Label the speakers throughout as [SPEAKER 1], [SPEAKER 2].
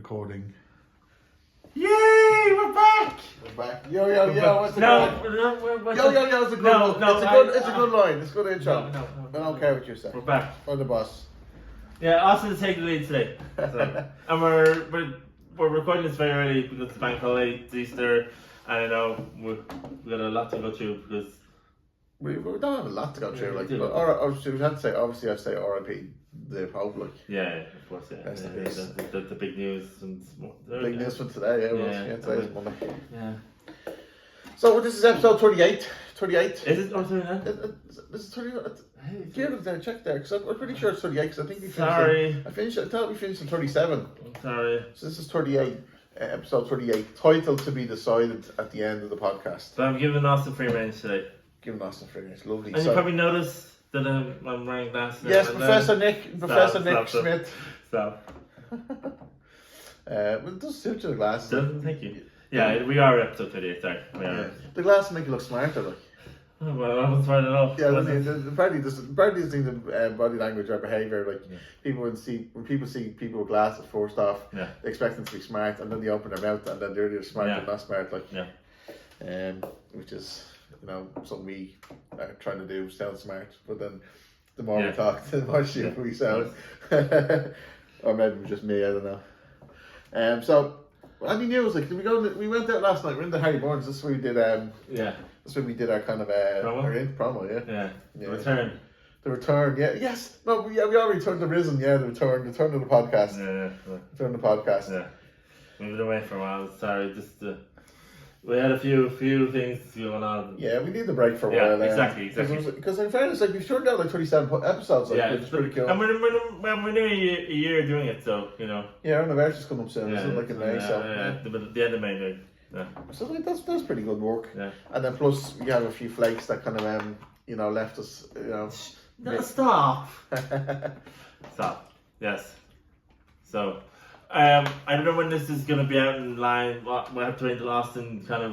[SPEAKER 1] Recording.
[SPEAKER 2] Yay! We're back!
[SPEAKER 1] We're back. Yo, yo, yo, what's the
[SPEAKER 2] No,
[SPEAKER 1] good?
[SPEAKER 2] no,
[SPEAKER 1] Yo, yo, yo, it's a good one. It's a good line. It's a good intro.
[SPEAKER 2] No,
[SPEAKER 1] I don't care what you say.
[SPEAKER 2] We're back.
[SPEAKER 1] I'm the boss.
[SPEAKER 2] Yeah, Austin's taking the lead today. So, and we're recording this very early because it's bank holiday, it's Easter, and I know we've got a lot to go through because
[SPEAKER 1] We don't have a lot to go through,
[SPEAKER 2] we do.
[SPEAKER 1] but we had to say, obviously, I say RIP the Pope, like.
[SPEAKER 2] yeah, of course, yeah.
[SPEAKER 1] Rest in peace.
[SPEAKER 2] The big news and
[SPEAKER 1] Big news from today, yeah, today's Monday.
[SPEAKER 2] Yeah.
[SPEAKER 1] So this is episode 38. 38.
[SPEAKER 2] Is it? Oh, sorry, no?
[SPEAKER 1] This is 38. Give it there, check there, because I'm pretty sure it's 38, because I think we finished.
[SPEAKER 2] Sorry.
[SPEAKER 1] I thought we finished on 37.
[SPEAKER 2] I'm sorry.
[SPEAKER 1] So this is 38, episode 38, title to be decided at the end of the podcast.
[SPEAKER 2] So I'm giving Austin free range today.
[SPEAKER 1] Giving Austin free range, lovely.
[SPEAKER 2] And you probably noticed that I'm wearing glasses.
[SPEAKER 1] Yes,
[SPEAKER 2] and
[SPEAKER 1] Professor Nick
[SPEAKER 2] stop.
[SPEAKER 1] Smith.
[SPEAKER 2] Stop.
[SPEAKER 1] Well, it does suit you, the glasses.
[SPEAKER 2] Thank you. Yeah, we are episode 38, sorry. We are.
[SPEAKER 1] Yeah. The glasses make you look smarter, like.
[SPEAKER 2] Oh, well, I wasn't smart at all.
[SPEAKER 1] Yeah, apparently these things in body language or behaviour, like when people see people with glasses, first off,
[SPEAKER 2] Yeah.
[SPEAKER 1] they expect them to be smart, and then they open their mouth, and then they're either smart or not smart, like.
[SPEAKER 2] Yeah.
[SPEAKER 1] Which is, something we are trying to do, sound smart, but then the more we
[SPEAKER 2] Yeah.
[SPEAKER 1] talk, the more stupid we sound. Or maybe it's just me, I don't know. So, any news? Like, we went out last night. We were in the Harry Burns. This is where we did.
[SPEAKER 2] Yeah.
[SPEAKER 1] That's when we did our kind of promo, yeah.
[SPEAKER 2] Yeah.
[SPEAKER 1] Yeah.
[SPEAKER 2] Return.
[SPEAKER 1] The return, yeah, yes. No, we already returned the risen, yeah. The return of the podcast.
[SPEAKER 2] Yeah.
[SPEAKER 1] Return of the podcast.
[SPEAKER 2] Yeah. We've been away for a while. Sorry, we had a few things going on.
[SPEAKER 1] Yeah, we need the break for a
[SPEAKER 2] Yeah,
[SPEAKER 1] while.
[SPEAKER 2] exactly.
[SPEAKER 1] Because in fairness, like we've turned out like 27 episodes, like, which is pretty cool.
[SPEAKER 2] And we're nearly a year doing it, so
[SPEAKER 1] Yeah, our anniversary's coming up soon.
[SPEAKER 2] Yeah,
[SPEAKER 1] Isn't it? Like in May, so
[SPEAKER 2] the end of May. Yeah.
[SPEAKER 1] So like, that's pretty good work.
[SPEAKER 2] Yeah.
[SPEAKER 1] And then plus we have a few flakes that kind of left us.
[SPEAKER 2] No, stop. Stop. Yes. So, I don't know when this is gonna be out in line. We have to wait till Austin kind of.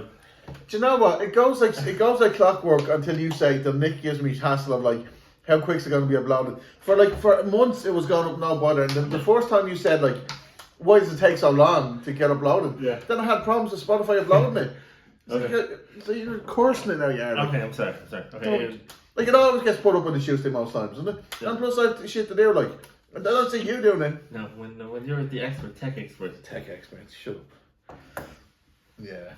[SPEAKER 1] Do you know what? It goes like clockwork until you say that Nick gives me hassle of like how quick's it going to be uploaded. For months it was going up no bother, and then the first time you said like, why does it take so long to get uploaded?
[SPEAKER 2] Yeah.
[SPEAKER 1] Then I had problems with Spotify uploading it.
[SPEAKER 2] Okay.
[SPEAKER 1] So you're cursing it now, yeah. Like,
[SPEAKER 2] Okay, I'm sorry. Okay.
[SPEAKER 1] Like it always gets put up on the Tuesday most times, doesn't it?
[SPEAKER 2] Yeah.
[SPEAKER 1] And plus I have shit to do, like. And I don't see you doing it.
[SPEAKER 2] No, when you're the tech expert.
[SPEAKER 1] Tech experts, shut up. Yeah.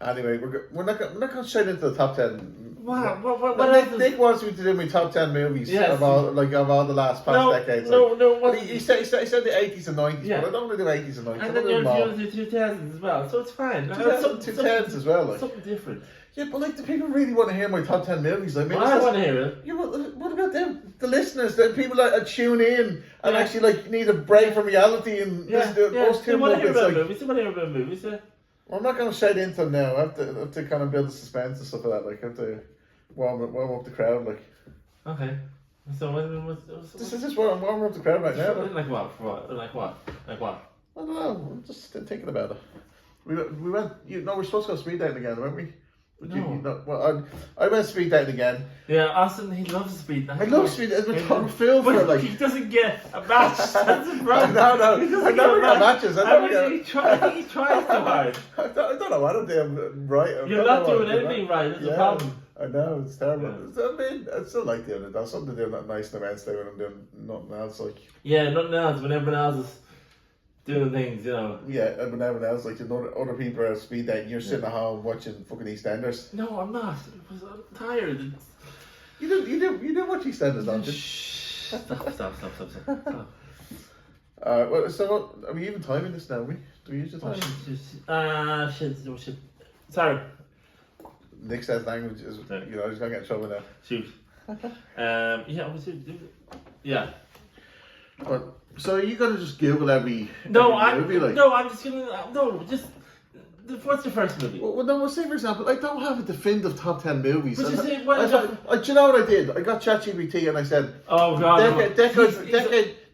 [SPEAKER 1] Anyway, we're not going straight into the top 10.
[SPEAKER 2] What
[SPEAKER 1] Nick wants me to do my top 10 movies of all the last decades. He said the 80s and 90s,
[SPEAKER 2] Yeah.
[SPEAKER 1] but I don't want to do 80s and 90s.
[SPEAKER 2] And then you're doing the 2000s as well, so it's fine.
[SPEAKER 1] 2010s as well, like.
[SPEAKER 2] Something different.
[SPEAKER 1] Yeah, but like, do people really want to hear my top 10 movies? I mean,
[SPEAKER 2] I want to hear it.
[SPEAKER 1] Yeah, what about them? The listeners, the people that tune in and actually like need a break from reality and listen to those two
[SPEAKER 2] They want to hear
[SPEAKER 1] movies.
[SPEAKER 2] about
[SPEAKER 1] Like,
[SPEAKER 2] movies. They want to hear about movies. Yeah.
[SPEAKER 1] well, I'm not going to straight into them now. I have to kind of build the suspense and stuff like that. Like, I have to warm up the crowd. Like,
[SPEAKER 2] Okay. So what's
[SPEAKER 1] this is just what I'm warming up the crowd right now.
[SPEAKER 2] like what? For what? Like what? Like what?
[SPEAKER 1] I don't know. I'm just thinking about it. We went. We're supposed to go speed dating again, weren't we?
[SPEAKER 2] No.
[SPEAKER 1] I went speed dating again.
[SPEAKER 2] Yeah, Austin, he loves speed.
[SPEAKER 1] I love speed dating. I'm filled for it. Like,
[SPEAKER 2] he doesn't get a match. That's the problem.
[SPEAKER 1] No.
[SPEAKER 2] He doesn't
[SPEAKER 1] I never
[SPEAKER 2] get
[SPEAKER 1] got matches.
[SPEAKER 2] He tries too hard.
[SPEAKER 1] I don't know what I'm doing right.
[SPEAKER 2] You're not doing anything right. That's the problem.
[SPEAKER 1] I know, it's terrible. Yeah. I mean, I still like doing it. There's something to do that nice on Wednesday when I'm doing nothing else. Like,
[SPEAKER 2] yeah, nothing else. When everyone else is doing things,
[SPEAKER 1] Yeah, and when everyone else, like, other people are speed dating, you're sitting at home watching fucking EastEnders.
[SPEAKER 2] No, I'm not. I'm tired.
[SPEAKER 1] You do watch EastEnders, don't you?
[SPEAKER 2] Stop.
[SPEAKER 1] Well, so are we even timing this now? Do we use the time?
[SPEAKER 2] Shit. Sorry.
[SPEAKER 1] Nick says language is, he's gonna get in trouble now.
[SPEAKER 2] Shoot. Yeah.
[SPEAKER 1] But, so are you gonna just Google every movie?
[SPEAKER 2] I'm just gonna what's the first movie?
[SPEAKER 1] Well, say for example, I don't have a definitive top 10 movies.
[SPEAKER 2] But
[SPEAKER 1] do you know what I did? I got Chat GPT and I said,
[SPEAKER 2] oh god,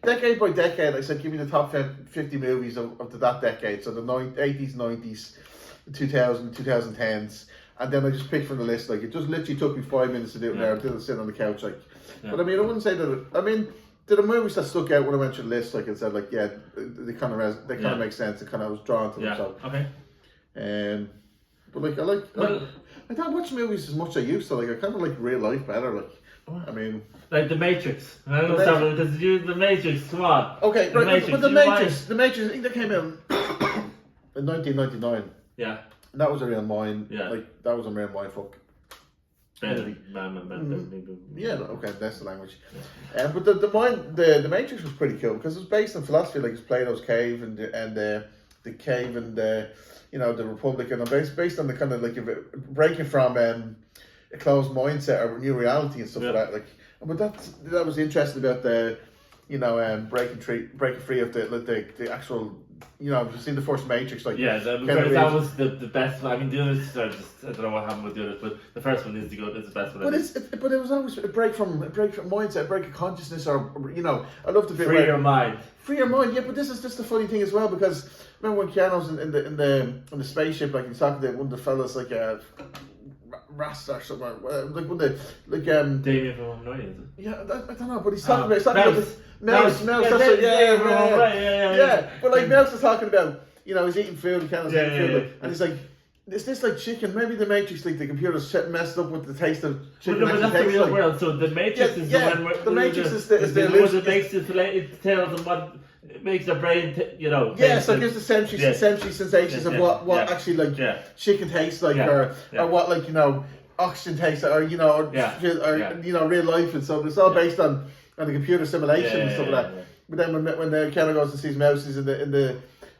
[SPEAKER 1] decade by decade, I said, give me the top 50 movies of that decade. So the 80s, 90s, the 2010s. And then I just picked from the list. Like, it just literally took me 5 minutes to do it. Now I did it sitting on the couch. Like, but I mean, I wouldn't say that. I mean, the movies that stuck out when I went through the list, like I said, like yeah, they kind of make sense. It kind of was drawn to them. So.
[SPEAKER 2] Okay.
[SPEAKER 1] But like I don't watch movies as much as I used to. Like I kind of like real life better. Like I mean,
[SPEAKER 2] like The Matrix. I don't know because The Matrix. Come on.
[SPEAKER 1] Okay, right,
[SPEAKER 2] Matrix,
[SPEAKER 1] but the Matrix. I think that came out in 1999.
[SPEAKER 2] Yeah.
[SPEAKER 1] And that was a real mind.
[SPEAKER 2] Yeah.
[SPEAKER 1] Like that was a real mind fuck. Yeah, okay, that's the language.
[SPEAKER 2] Yeah.
[SPEAKER 1] But the Matrix was pretty cool because it was based on philosophy, like it's Plato's cave and the cave and the Republic, and based on the kind of like breaking from a closed mindset or a new reality and stuff like that. Like, but that was interesting about the breaking free of the actual. You've seen the first Matrix, like
[SPEAKER 2] that was the best. I mean, the others are just I don't know what happened with the others, but the first one is the best one.
[SPEAKER 1] But it was always a break from mindset, a break of consciousness, or I love the bit
[SPEAKER 2] free your mind.
[SPEAKER 1] Free your mind, yeah. But this is just the funny thing as well because remember when Keanu's in the spaceship, like he's talking to one of the fellas like Rasta or something, like one of the
[SPEAKER 2] Damien from Hanoi, is it?
[SPEAKER 1] Yeah, I don't know, but he's talking about Mouse. But like Mouse is talking about, he's eating food, and Keanu's eating food, and he's like, is this like chicken? Maybe the Matrix, like the computer's messed up with the taste of chicken.
[SPEAKER 2] But that's the real world. So the Matrix is the one where
[SPEAKER 1] the Matrix is the
[SPEAKER 2] that makes it tell them what makes their brain,
[SPEAKER 1] Yeah, so it gives the sensory sensations of what actually like chicken tastes like, or what like oxygen tastes, or real life and stuff. It's all based on the computer simulation and stuff like that. But then when the Keanu goes and sees Mouse, he's in the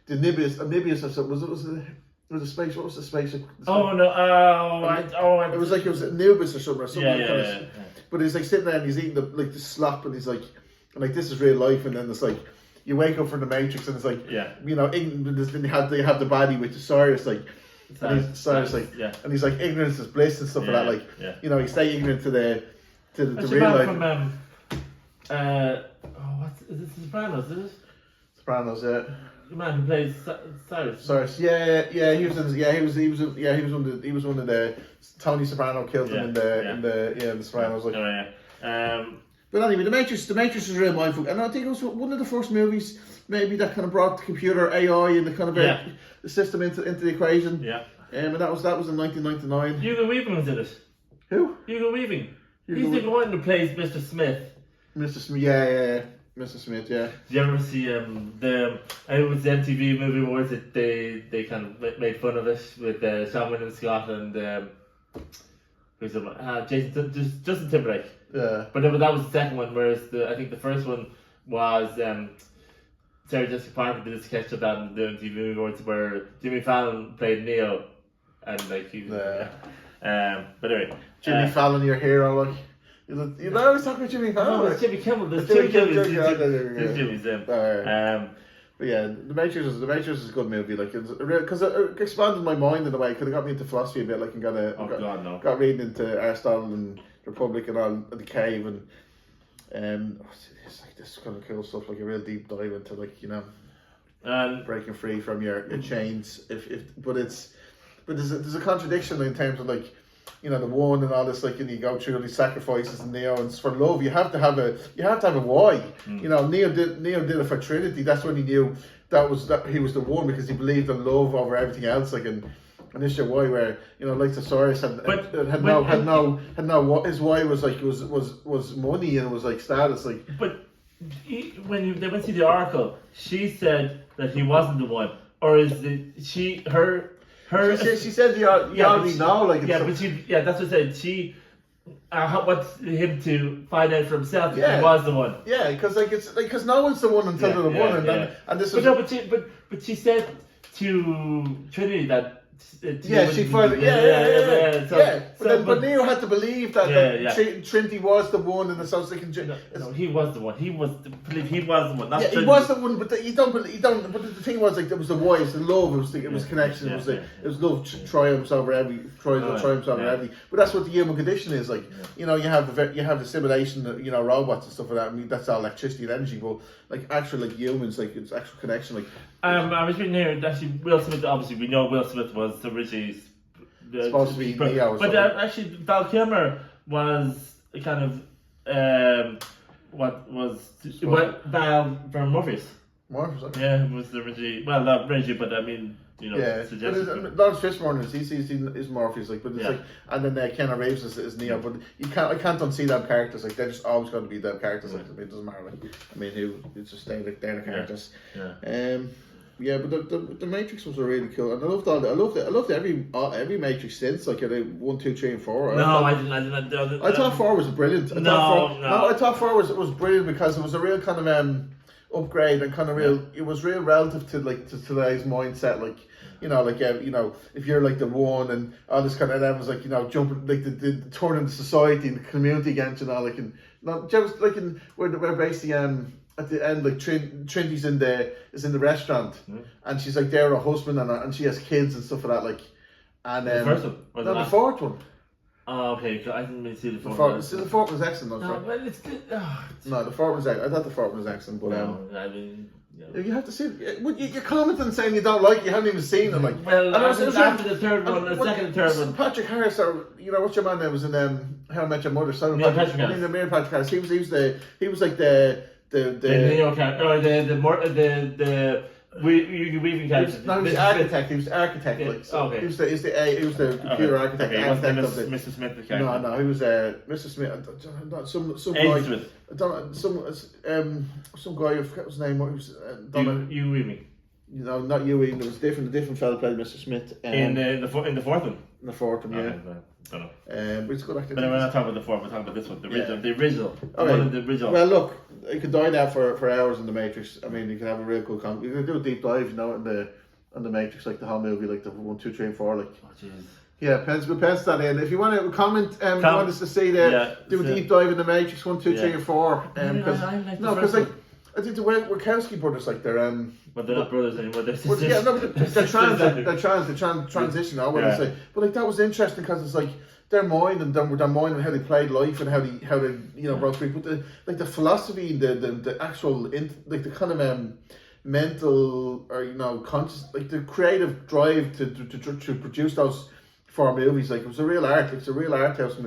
[SPEAKER 1] Nibius or something. Was a space. What was the space? It was like it was Anubis or something. But he's like sitting there and he's eating the slop, and he's like this is real life, and then it's like you wake up from the Matrix and it's like then they have the body with the Cyrus and he's like ignorance is bliss and stuff like that. Like you stay ignorant to the real life.
[SPEAKER 2] What's is it? Sopranos? Is it?
[SPEAKER 1] Sopranos, yeah.
[SPEAKER 2] The man who plays Cyrus.
[SPEAKER 1] He was one of the Tony Soprano killed him in the Sopranos. But anyway, the Matrix is real mindful, and I think it was one of the first movies maybe that kind of brought the computer AI and the kind of the system into the equation.
[SPEAKER 2] Yeah.
[SPEAKER 1] And that was in 1999.
[SPEAKER 2] Hugo Weaving was in it.
[SPEAKER 1] Who?
[SPEAKER 2] Hugo Weaving. He's the one who plays Mr. Smith.
[SPEAKER 1] Mr. Smith, yeah. Mr. Smith, yeah.
[SPEAKER 2] Did you ever see I think it was the MTV movie awards that they kind of made fun of it with Sean William Scott and Justin Timberlake.
[SPEAKER 1] Yeah.
[SPEAKER 2] But that was the second one, whereas I think the first one was Sarah Jessica Parker did a sketch of that in the MTV movie awards where Jimmy Fallon played Neo, and like he was but anyway,
[SPEAKER 1] Jimmy Fallon, your hero, like. You're not always talking about Jimmy Fallon.
[SPEAKER 2] No, it's Jimmy Kimmel. There's two Jimmys.
[SPEAKER 1] But yeah, The Matrix is a good movie. Like, because it expanded my mind in a way. It could have got me into philosophy a bit. Like, and got reading into Aristotle and Republic and all the cave and it's like this kind of cool stuff. Like a real deep dive into breaking free from your chains. But there's a contradiction in terms of like. The one and all this, like, and you go through all these sacrifices and Neo, and for love you have to have a why. Neo did it for Trinity. That's when he knew that he was the one, because he believed in love over everything else. Like, and this is your why, where like the Cyrus had no his why was like was money, and it was like status, like.
[SPEAKER 2] But when they went to the Oracle, she said that he wasn't the one, or is she said you already know, like. That's what I said. She wants him to find out for himself if he was the one.
[SPEAKER 1] Yeah, because because no one's the one until they're the one, and this.
[SPEAKER 2] But she said to Trinity that.
[SPEAKER 1] But Neo had to believe that Trinity was the one, and so they can.
[SPEAKER 2] No, he was the one. He was the one.
[SPEAKER 1] He was the one, but you don't. But the thing was, like, there was the why, it's the love, it was connection, it was love triumphs over every. But that's what the human condition is like. You have the simulation, robots and stuff like that. I mean, that's all electricity and energy, but like actual humans, like it's actual connection, like.
[SPEAKER 2] I was reading here. Actually, Will Smith. Obviously, we know Will Smith was originally
[SPEAKER 1] supposed to be Neo.
[SPEAKER 2] But actually, Val Kilmer was kind of what was Val from Morpheus.
[SPEAKER 1] Morpheus, okay.
[SPEAKER 2] Yeah, it was originally, well, not originally, but I mean, suggested.
[SPEAKER 1] Lawrence Fishburne is Morpheus, like, but it's like, and then Keanu Reeves is Neo, but I can't unsee them characters, like, they're just always going to be them characters, like, it doesn't matter, like, I mean, it's just they're the characters. But the Matrix was a really cool, and I loved every Matrix since, like 1, 2, 3, and 4.
[SPEAKER 2] I didn't.
[SPEAKER 1] I thought 4 was brilliant. I thought 4 was brilliant because it was a real kind of upgrade and kind of real. It was real relative to today's mindset, like. If you're like the one and all this kind of, then was like, jumping, like the turning the society and the community against, like, and not just like in where basically at the end, like Trinity's in the restaurant, and she's like there with her husband and she has kids and stuff like that, like, and
[SPEAKER 2] the first one, or
[SPEAKER 1] the fourth one.
[SPEAKER 2] Oh, okay. I didn't really see the fourth one.
[SPEAKER 1] The fourth was excellent.
[SPEAKER 2] No, well, it's good.
[SPEAKER 1] No, the fourth was excellent. I thought the fourth one was excellent, but
[SPEAKER 2] I mean.
[SPEAKER 1] You have to see it. You're commenting saying you don't like it, you haven't even seen it. Like,
[SPEAKER 2] well, and it was after the third one, the second and third one.
[SPEAKER 1] Patrick Harris, or what's your man name was in How I Met Your Mother.
[SPEAKER 2] Patrick Harris.
[SPEAKER 1] Patrick Harris. He was like the
[SPEAKER 2] Neo character, or the weaving character.
[SPEAKER 1] No, he was architect. He was architect.
[SPEAKER 2] Yeah.
[SPEAKER 1] Like, so
[SPEAKER 2] okay.
[SPEAKER 1] He was the computer architect.
[SPEAKER 2] Okay, he wasn't Mr. Smith the character.
[SPEAKER 1] No, he was Mr. Smith. Some guy.
[SPEAKER 2] Smith.
[SPEAKER 1] Some guy. I forgot his name. What he was?
[SPEAKER 2] You weaving.
[SPEAKER 1] Not you. It was different. A different fellow played Mr. Smith.
[SPEAKER 2] In the fourth one.
[SPEAKER 1] In the fourth one, yeah.
[SPEAKER 2] Okay, don't know.
[SPEAKER 1] But it's good acting.
[SPEAKER 2] But we're not talking about the fourth. We're talking about this one, the original,
[SPEAKER 1] Okay.
[SPEAKER 2] One of the original.
[SPEAKER 1] Well, look, you could die there for hours in the Matrix. I mean, you can have a real cool you can do a deep dive, on the Matrix, like the whole movie, like the 1, 2, 3, and 4, like.
[SPEAKER 2] Oh, jeez.
[SPEAKER 1] Yeah, we'll pencil that in. If you want to comment, you want us to see do a deep dive in the Matrix 1, 2, 3, and 4. Because I think the Wachowski brothers, like they're
[SPEAKER 2] But they're not brothers anymore. They're sisters.
[SPEAKER 1] they're transition. I wouldn't say, but like that was interesting because it's like their mind and how they played life and how they broke free. But the philosophy, the actual like the kind of mental or conscious, like the creative drive to produce those 4 movies, like it was a real art. It's a real art house.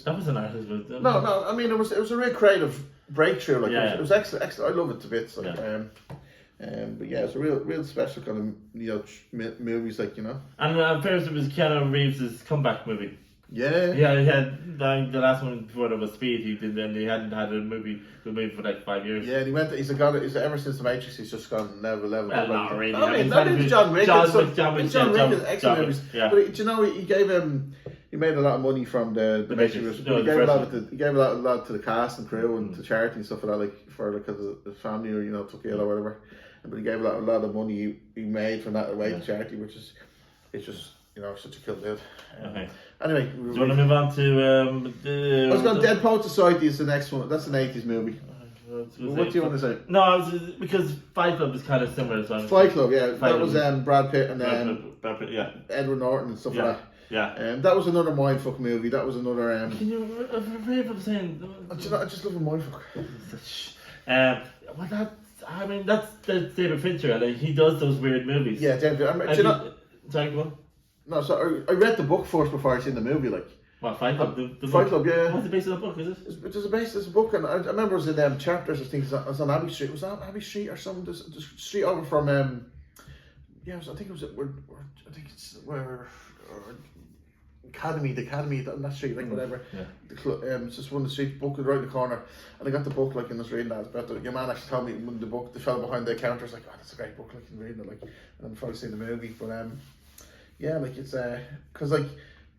[SPEAKER 2] That was an artist.
[SPEAKER 1] No. I mean, it was a real creative breakthrough. Like it was excellent. I love it to bits. Like, but yeah, it's a real special kind of movies, like
[SPEAKER 2] And first it was Keanu Reeves' comeback movie.
[SPEAKER 1] Yeah.
[SPEAKER 2] Yeah, he had the last one before that was Speed. He did, and he hadn't had a movie for like 5 years.
[SPEAKER 1] Yeah, and he went. He's ever since the Matrix. He's just gone level.
[SPEAKER 2] Well, not really.
[SPEAKER 1] I mean, John Wick. John Wick, excellent movies.
[SPEAKER 2] Yeah.
[SPEAKER 1] But he gave him. He made a lot of money from the Matrix. He gave a lot to the cast and crew and to charity and stuff like that, like because his family took ill or whatever. But he gave a lot of money he made from that away to charity, which is such a cool dude.
[SPEAKER 2] Okay.
[SPEAKER 1] Anyway,
[SPEAKER 2] do you want to move on to
[SPEAKER 1] I was going Dead Poet Society is the next one. That's an 80s movie. What do you want to say?
[SPEAKER 2] No, because Fight Club is kind of similar. So
[SPEAKER 1] Fight Club, yeah. That was Brad Pitt and
[SPEAKER 2] Brad Pitt, yeah.
[SPEAKER 1] Edward Norton and stuff like that.
[SPEAKER 2] Yeah.
[SPEAKER 1] That was another mindfuck movie. That was another.
[SPEAKER 2] Can you I'm saying?
[SPEAKER 1] I just love a mindfuck.
[SPEAKER 2] That's David Fincher. Like he does those weird movies.
[SPEAKER 1] Yeah, David.
[SPEAKER 2] Sorry, go on.
[SPEAKER 1] No, so I read the book first before I seen the movie. Like
[SPEAKER 2] what, Fight Club? The
[SPEAKER 1] Fight Club, yeah.
[SPEAKER 2] What's the basis of the book? Is it?
[SPEAKER 1] It's a book, and I remember it was in chapters. I think it was on Abbey Street. Was that Abbey Street or something? The street over from I think it was where the Academy on that street, like whatever.
[SPEAKER 2] Yeah.
[SPEAKER 1] It's just one of the streets. Book was right in the corner, and I got the book like in this reading that. But your man actually told me when the book, the fellow behind the counter was like, "Oh, that's a great book." Like in reading it, like, and then before I seen the movie, but yeah, like it's because like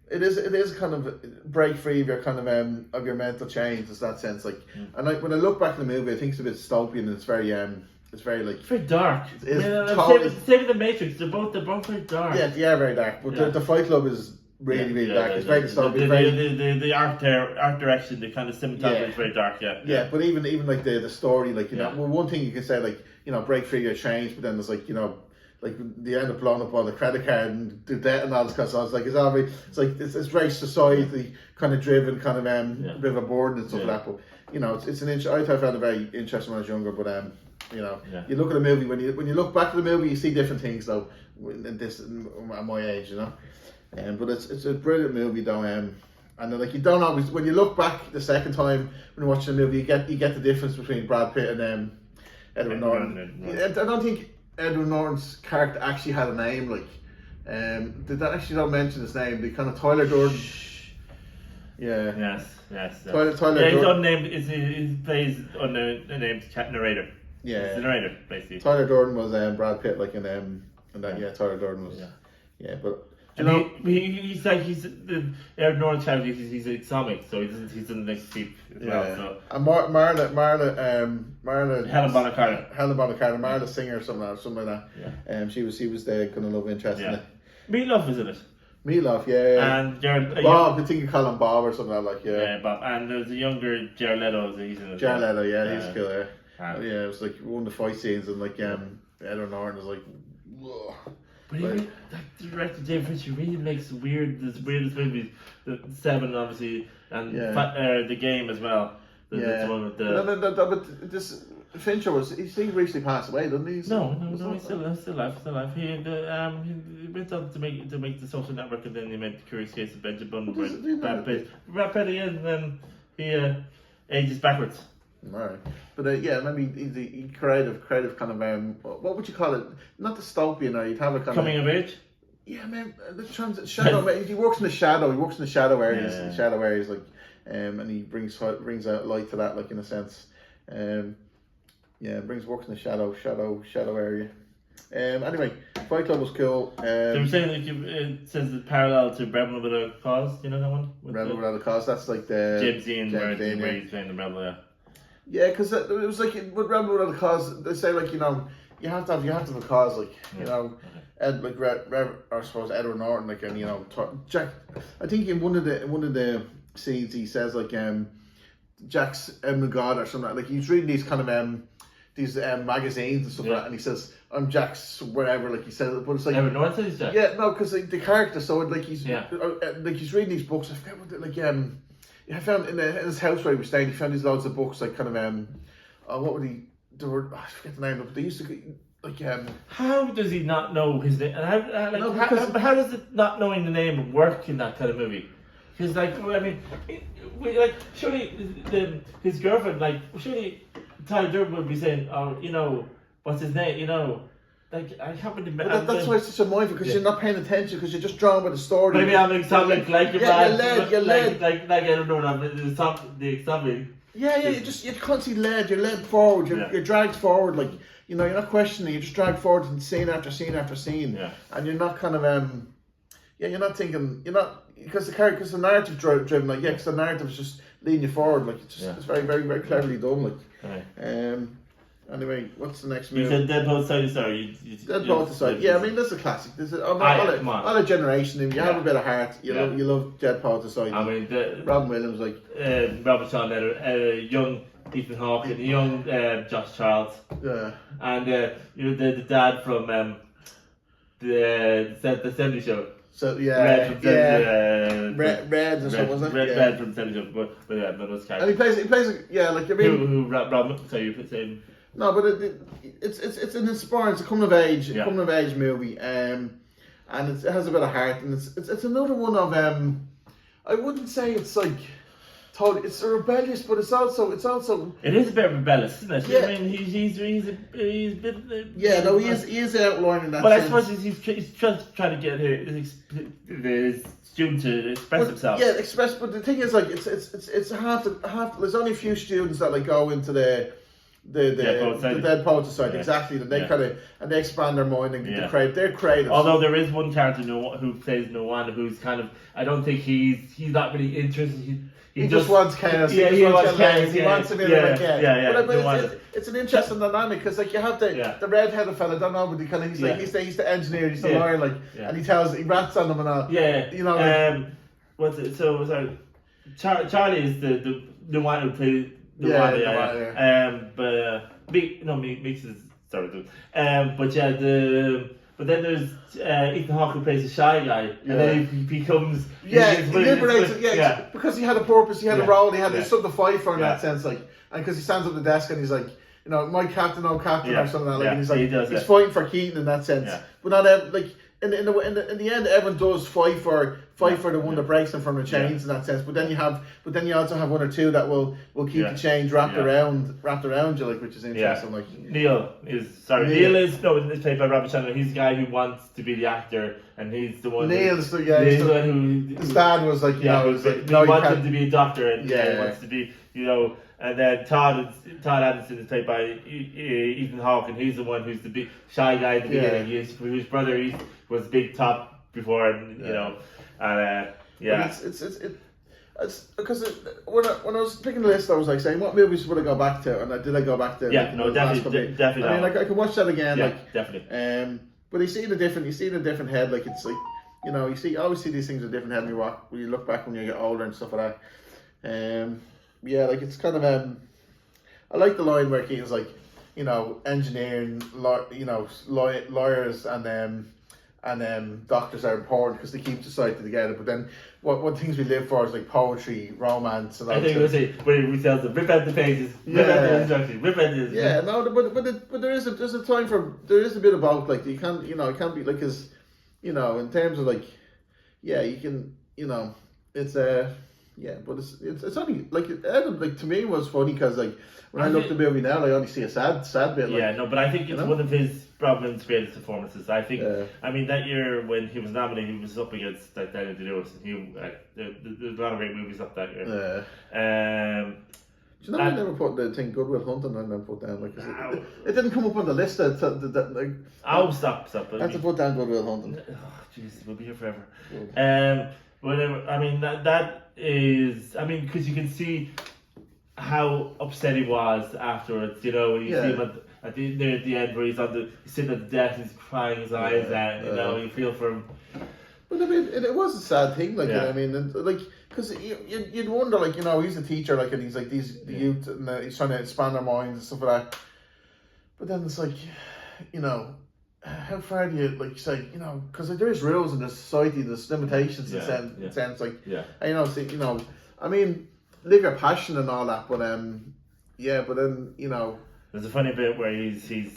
[SPEAKER 1] it is kind of break free of your kind of your mental change in that sense. Like, and like when I look back at the movie, I think it's a bit dystopian and it's very like
[SPEAKER 2] it's very dark. Same with the Matrix. They're both very dark.
[SPEAKER 1] Yeah, they are very dark. But the Fight Club is really dark. It's very dystopian.
[SPEAKER 2] The art direction, the kind of cinematography is very dark. Yeah.
[SPEAKER 1] But even like the story, like well, one thing you can say like break free your change, but then there's like like they end up blowing up all the credit card and do debt and all this kind of stuff. It's like it's very society kind of driven, kind of river board and stuff like that. But it's I found it very interesting when I was younger. But you look at a movie when you look back at the movie, you see different things though. At my age, but it's a brilliant movie though. And then, like, you don't always, when you look back the second time when you're watching the movie, you get the difference between Brad Pitt and Edward Norton. I don't think Edward Norton's character actually had a name. Like, did that actually don't mention his name? The kind of Tyler Durden. Yeah.
[SPEAKER 2] Yes.
[SPEAKER 1] Tyler
[SPEAKER 2] He's
[SPEAKER 1] Durden.
[SPEAKER 2] unnamed. He plays unnamed narrator.
[SPEAKER 1] Yeah.
[SPEAKER 2] He's the narrator, basically.
[SPEAKER 1] Tyler Durden was Brad Pitt, like, and that Tyler Durden was. Yeah, but.
[SPEAKER 2] You know, he's the Edward Norton character. He's Islamic, so he's in the next seat as well. So.
[SPEAKER 1] And Marla
[SPEAKER 2] Helen Bonham Carter,
[SPEAKER 1] Marla Singer, or something like that. Yeah. She was the kind of love interest in it.
[SPEAKER 2] Meatloaf is in it.
[SPEAKER 1] Meatloaf, yeah.
[SPEAKER 2] And Jared,
[SPEAKER 1] Bob, I think you call him Bob or something like that.
[SPEAKER 2] Yeah, Bob. And there's a younger Jared Leto. He's in it.
[SPEAKER 1] Jared Leto, he's cool. Yeah, it was like one of the fight scenes, and like Edward Norton was like, whoa.
[SPEAKER 2] But that director David Fincher really makes the weirdest movies. The Seven, obviously, and The Game as well. That's one with the.
[SPEAKER 1] But this Fincher he recently passed away, didn't he?
[SPEAKER 2] No, he's still alive. He went on to make the Social Network, and then he made The Curious Case of Benjamin Button. Brad Pitt, and then he ages backwards.
[SPEAKER 1] Right, but maybe he's a creative kind of what would you call it? Not dystopian, or you'd have a kind
[SPEAKER 2] coming of age.
[SPEAKER 1] Yeah, man, the shadow. He works in the shadow. He works in the shadow areas.
[SPEAKER 2] Yeah.
[SPEAKER 1] The shadow areas, like, and he brings out light to that, like, in a sense. Works in the shadow area. Anyway, Fight Club was cool.
[SPEAKER 2] They were saying like it says it's parallel to Rebel Without a Cause. You know that one?
[SPEAKER 1] Rebel Without a Cause. That's like the
[SPEAKER 2] James Dean where he's playing the rebel. Yeah.
[SPEAKER 1] Yeah, because it was like with Rebel Without a Cause, they say, like, you know, you have to have a cause, like, you know, I suppose Edward Norton, like, and, you know, Jack. I think in one of the scenes he says, like, Jack's God or something, like, he's reading these kind of these magazines and stuff like that, and he says, I'm Jack's whatever, like, he says, but it's like
[SPEAKER 2] Edward Norton says Jack.
[SPEAKER 1] Yeah, no, because, like, the character, so like he's like he's reading these books. I forget what I found in his house where he was staying. He found these loads of books, like, kind of what would he? I forget the name of it. They used to like
[SPEAKER 2] How does he not know his name? And how does it not knowing the name work in that kind of movie? Because, like, I mean, surely his girlfriend, like, surely Tyler Durden would be saying, oh, you know, what's his name? You know. Like, I happen to.
[SPEAKER 1] That's why it's such a mindful, because you're not paying attention, because you're just drawn by the story.
[SPEAKER 2] Maybe I'm examining like you're
[SPEAKER 1] led.
[SPEAKER 2] Like I don't know, the examining.
[SPEAKER 1] Yeah, you're constantly led. You're led forward. You're dragged forward. Like, you know, you're not questioning. You're just dragged forward in scene after scene after scene.
[SPEAKER 2] Yeah.
[SPEAKER 1] And you're not kind of you're not thinking. You're not, because the narrative driven. Like, because the narrative is just leading you forward. Like, it's just it's very, very, very cleverly done. Like, Anyway, what's the next movie?
[SPEAKER 2] You said Dead Poets Society. Sorry,
[SPEAKER 1] Dead Poets Society. Yeah, I mean, that's a classic. This is on a generation. You have a bit of heart. You love Dead Poets Society.
[SPEAKER 2] I mean,
[SPEAKER 1] Robin Williams, like
[SPEAKER 2] Robert Sean Leonard, young Ethan Hawke, and young Josh Charles.
[SPEAKER 1] Yeah.
[SPEAKER 2] And the dad from the 70 Show.
[SPEAKER 1] So
[SPEAKER 2] Red
[SPEAKER 1] or something, wasn't it?
[SPEAKER 2] Red from 70 Show, but yeah, that was
[SPEAKER 1] and he plays like, I mean,
[SPEAKER 2] who Robin? So you put saying.
[SPEAKER 1] No, but it's an inspiring, it's a coming of age movie, and it has a bit of heart, and it's another one of I wouldn't say it's like totally, it's rebellious, but it's also
[SPEAKER 2] it is a bit rebellious, isn't it?
[SPEAKER 1] Yeah.
[SPEAKER 2] I mean, he's a bit.
[SPEAKER 1] He is outlining that.
[SPEAKER 2] But I suppose he's just trying to get his student to express himself.
[SPEAKER 1] Yeah, but the thing is, like, it's half. There's only a few students that, like, go into the Dead Poets Society, exactly. And they kind of they expand their mind and they're creative.
[SPEAKER 2] Although there is one character who plays Noana, who's kind of, I don't think he's not really interested.
[SPEAKER 1] He just wants chaos.
[SPEAKER 2] Yeah, he wants chaos.
[SPEAKER 1] He wants to be like
[SPEAKER 2] But
[SPEAKER 1] it's an interesting dynamic, because, like, you have the red-headed fella. I don't know, but he's the engineer. He's the lawyer, like, and he rats on them and all.
[SPEAKER 2] Yeah,
[SPEAKER 1] you know.
[SPEAKER 2] What's it? So sorry, Charlie is the one who plays. Mix is sorry, but then there's Ethan Hawke, who plays the shy guy, and then he becomes
[SPEAKER 1] he liberates because he had a purpose, he had a role, he had something to fight for in that sense, like, and because he stands up at the desk and he's like, you know, my captain, or something like that, and he's like, he's fighting for Keaton in that sense, but not like, in the end, everyone does fight for the one that breaks them from the chains in that sense. But then you also have one or two that will keep the chains wrapped around you, like, which is interesting. Like
[SPEAKER 2] Neil is played by Robert Chandler. He's the guy who wants to be the actor, and he's the one.
[SPEAKER 1] Neil's the one who his dad was like, he wants him to be a doctor, and he wants to be, And then Todd Anderson is played by Ethan Hawke, and he's the one who's the big shy guy at the beginning. His brother was big top before, and It's because when I was picking the list, I was like saying, what movies would I go back to, and did I go back to?
[SPEAKER 2] Definitely.
[SPEAKER 1] I mean, like, I can watch that again,
[SPEAKER 2] definitely.
[SPEAKER 1] But you see the different head, like, it's like, you always see these things with different head when you look back when you get older and stuff like that. Like, it's kind of I like the line where he's like, engineering, lawyers and doctors are important because they keep society together. But then what things we live for is like poetry, romance, and all.
[SPEAKER 2] I think it was where he tells them, rip out the pages, rip out the instructions, rip out the.
[SPEAKER 1] Yeah, no, but there's a time for, there is a bit of both. Like, you can't, it can't be like, his, in terms of like, you can, it's but it's only like, to me it was funny because like when I look at the movie now, I only see a sad bit. Like,
[SPEAKER 2] but I think it's one of his probably his greatest performances. I think, I mean, that year when he was nominated, he was up against like Daniel Day-Lewis. There's a lot of great movies up that year.
[SPEAKER 1] Do you know I never put the thing Good Will Hunting I never put down, like, it didn't come up on the list. Stop.
[SPEAKER 2] I
[SPEAKER 1] have to put down Good Will Hunting.
[SPEAKER 2] Oh, jeez, we'll be here forever. Whatever. I mean, that is. I mean, because you can see how upset he was afterwards. When you see him at the end where he's sitting at the desk, he's crying his eyes out. You feel for him.
[SPEAKER 1] But I mean, it was a sad thing. Like, I mean, and, like, because you'd wonder, like, he's a teacher, like, and he's like the youth, and he's trying to expand their minds and stuff like that. But then it's like, how far do you, like, say, because like, there is rules in the society, there's limitations in a sense, like, I mean, live your passion and all that, but but then,
[SPEAKER 2] there's a funny bit where he's doing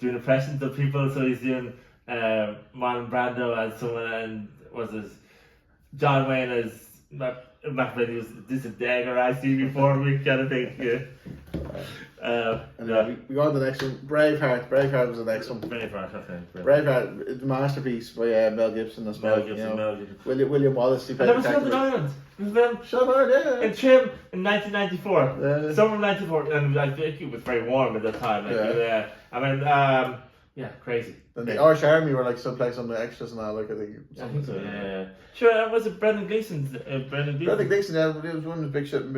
[SPEAKER 2] impressions of people, so he's doing Marlon Brando as someone, and was his John Wayne as McAfee. This is dagger I see before me kind of thing. And then
[SPEAKER 1] we go on to the next one. Braveheart. Braveheart was the next one. Braveheart, it's a masterpiece by Mel Gibson as well.
[SPEAKER 2] Mel Gibson.
[SPEAKER 1] William Wallace. He played
[SPEAKER 2] that was Northern Ireland. It was filmed in Trim in 1994. Summer of 94, and I think it was very warm at that time. Crazy.
[SPEAKER 1] And the Irish Army were like someplace on the extras and all, like, I think
[SPEAKER 2] so. Sure, was it Brendan Gleeson's? Brendan
[SPEAKER 1] Gleeson, it was one of the first big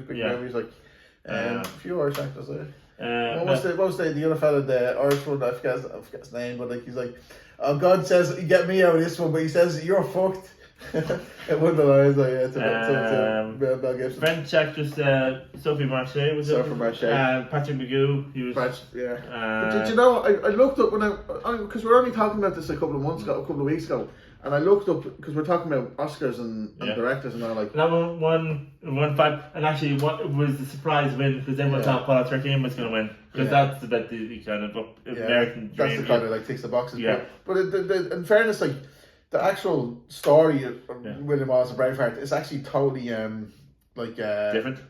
[SPEAKER 1] movies, like, a few Irish actors there. What was the other fella, the Irish one? I forget his name, but like, he's like, oh, God says, you get me out of this one, but he says, you're fucked. It wouldn't lie, like, Mel Gibson.
[SPEAKER 2] French actress Sophie Marché was it?
[SPEAKER 1] Sophie Marché.
[SPEAKER 2] Patrick McGoo. He was.
[SPEAKER 1] But did you know? I looked up because we're only talking about this a couple of weeks ago, and I looked up because we're talking about Oscars and directors and all, like.
[SPEAKER 2] That one 5, and actually, what was the surprise win, because everyone thought Apollo 13 was going to win, because that's about the kind of American dream.
[SPEAKER 1] That's the kind of like ticks the boxes. Yeah. But in fairness, like, the actual story of William Wallace and Braveheart is actually totally
[SPEAKER 2] different,